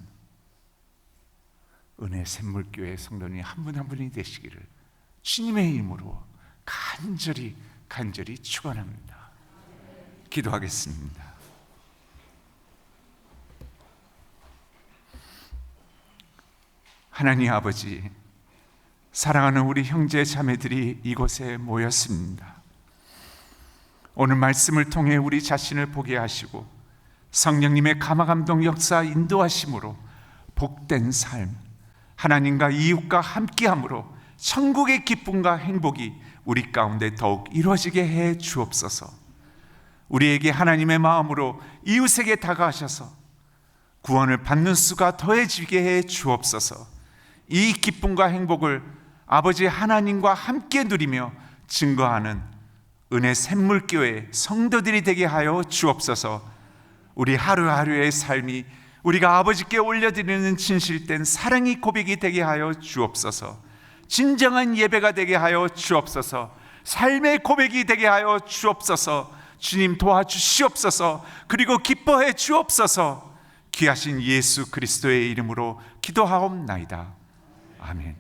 은혜 샘물교회 성도님 한 분 한 분이 되시기를 주님의 이름으로 간절히 축원합니다. 기도하겠습니다. 하나님 아버지, 사랑하는 우리 형제 자매들이 이곳에 모였습니다. 오늘 말씀을 통해 우리 자신을 보게 하시고 성령님의 감화감동 역사 인도하심으로 복된 삶, 하나님과 이웃과 함께함으로 천국의 기쁨과 행복이 우리 가운데 더욱 이루어지게 해 주옵소서. 우리에게 하나님의 마음으로 이웃에게 다가가셔서 구원을 받는 수가 더해지게 해 주옵소서. 이 기쁨과 행복을 아버지 하나님과 함께 누리며 증거하는 은혜 샘물교회 성도들이 되게 하여 주옵소서. 우리 하루하루의 삶이 우리가 아버지께 올려드리는 진실된 사랑의 고백이 되게 하여 주옵소서. 진정한 예배가 되게 하여 주옵소서. 삶의 고백이 되게 하여 주옵소서. 주님 도와주시옵소서. 그리고 기뻐해 주옵소서. 귀하신 예수 그리스도의 이름으로 기도하옵나이다. 아멘.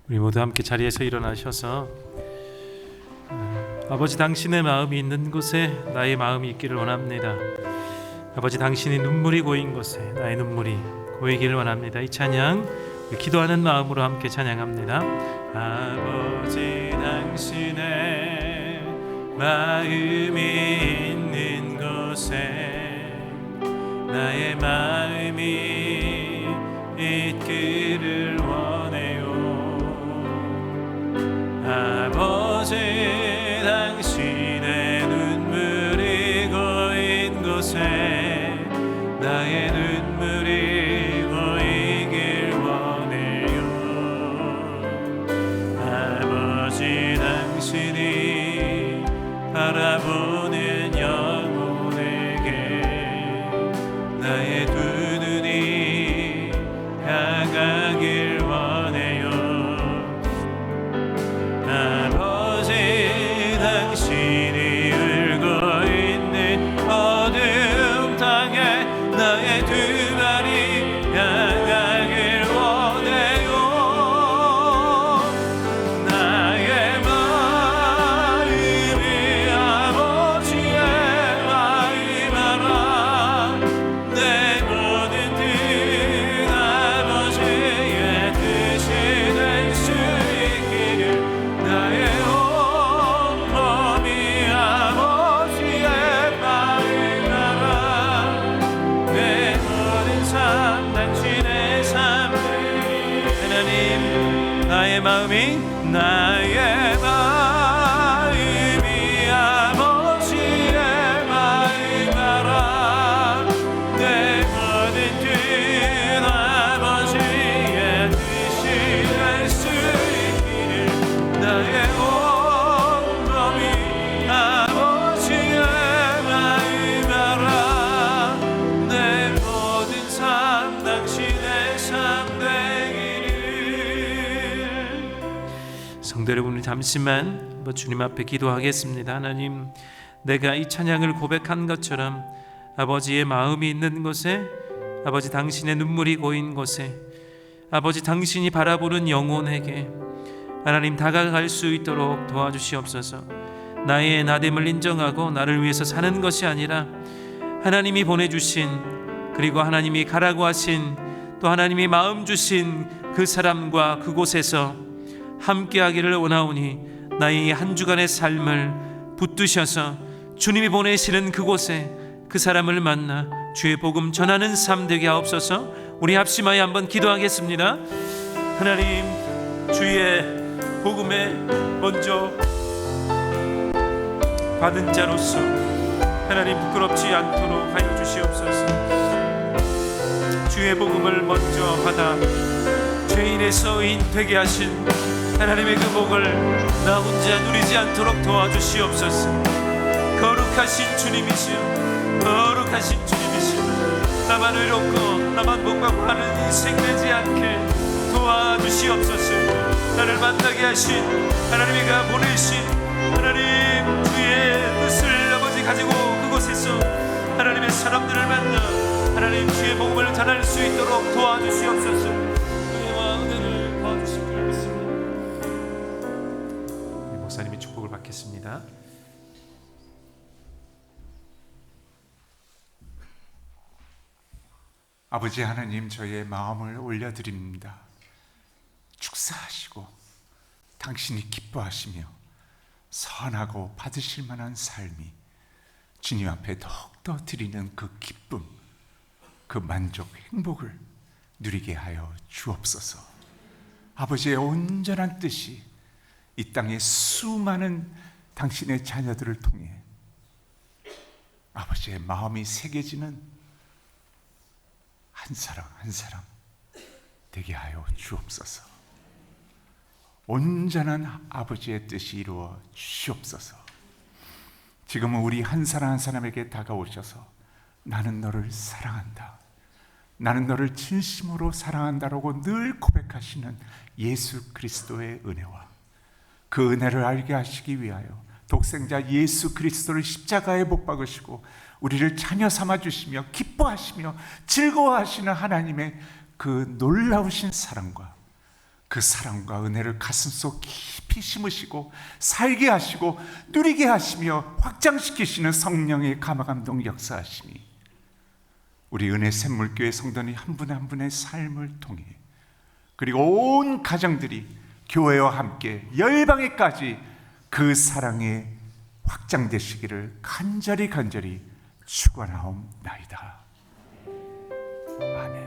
우리 모두 함께 자리에서 일어나셔서 아버지 당신의 마음이 있는 곳에 나의 마음이 있기를 원합니다. 아버지 당신의 눈물이 고인 곳에 나의 눈물이 고이기를 원합니다. 이 찬양 기도하는 마음으로 함께 찬양합니다. 아버지 당신의 마음이 있는 곳에 나의 마음이 있기를 원해요. 아버지 당신의 눈물이 고인 곳에 나의 눈물이 고이길 원해요. 아버지 당신이 바라보는 영혼에게 나의 두 눈이 향하길 원해요. 아버지 당신이 울고 있는 어둠 땅에 나의 두 발이 향하길 원해요. 나의 마음이 아버지의 마음 알아. 내 모든 뜻 아버지의 뜻이 될 수 있기를 나의 온 몸이 아버지의 마음 알아. 내 모든 삶 당신의 삶 하나님 나의 마음이 아버지의 마음 알아. 내 모든 뜻 아버지의 뜻이 될 수 있기를 나의 온 몸이 아버지의 마음 알아. 내 모든 삶 당신의 삶 되기를. 성도 여러분, 잠시만 주님 앞에 기도하겠습니다. 하나님, 내가 이 찬양을 고백한 것처럼 아버지의 마음이 있는 곳에, 아버지 당신의 눈물이 고인 곳에, 아버지 당신이 바라보는 영혼에게 하나님 다가갈 수 있도록 도와주시옵소서. 나의 나됨을 인정하고 나를 위해서 사는 것이 아니라 하나님이 보내주신, 그리고 하나님이 가라고 하신, 또 하나님이 마음 주신 그 사람과 그곳에서 함께하기를 원하오니 나의 한 주간의 삶을 붙드셔서 주님이 보내시는 그곳에 그 사람을 만나 주의 복음 전하는 삶 되게 하옵소서. 우리 합심하여 한번 기도하겠습니다. 하나님, 주의 복음에 먼저 받은 자로서 하나님 부끄럽지 않도록 하여 주시옵소서. 주의 복음을 먼저 받아 죄인의 서인 되게 하신 하나님의 그 복을 나 혼자 누리지 않도록 도와주시옵소서. 거룩하신 주님이시여, 거룩하신 주님이시여, 나만 외롭고 나만 목마고 하는 인생 되지 않게 도와주시옵소서. 나를 만나게 하신 하나님이가 보내신 하나님 주의 뜻을 아버지 가지고 그곳에서 하나님의 사람들을 만나 하나님 주의 복음을 전할 수 있도록 도와주시옵소서. 은혜와 은혜를 도와주실 줄 믿습니다. 목사님이 축복을 받겠습니다. 아버지 하나님, 저의 마음을 올려드립니다. 축사하시고 당신이 기뻐하시며 선하고 받으실 만한 삶이 주님 앞에 더욱더 드리는 그 기쁨, 그 만족, 행복을 누리게 하여 주옵소서. 아버지의 온전한 뜻이 이 땅의 수많은 당신의 자녀들을 통해 아버지의 마음이 새겨지는 한 사람 한 사람 되게 하여 주옵소서. 온전한 아버지의 뜻이 이루어 주시옵소서. 지금은 우리 한 사람 한 사람에게 다가오셔서 나는 너를 사랑한다, 나는 너를 진심으로 사랑한다라고 늘 고백하시는 예수 그리스도의 은혜와 그 은혜를 알게 하시기 위하여 독생자 예수 그리스도를 십자가에 못 박으시고 우리를 자녀 삼아 주시며 기뻐하시며 즐거워하시는 하나님의 그 놀라우신 사랑과 그 사랑과 은혜를 가슴속 깊이 심으시고 살게 하시고 누리게 하시며 확장시키시는 성령의 감화감동 역사하심이 우리 은혜 샘물교회 성도님 한 분 한 분의 삶을 통해 그리고 온 가정들이 교회와 함께 열방에까지 그 사랑에 확장되시기를 간절히 축원하옵나이다. 아멘.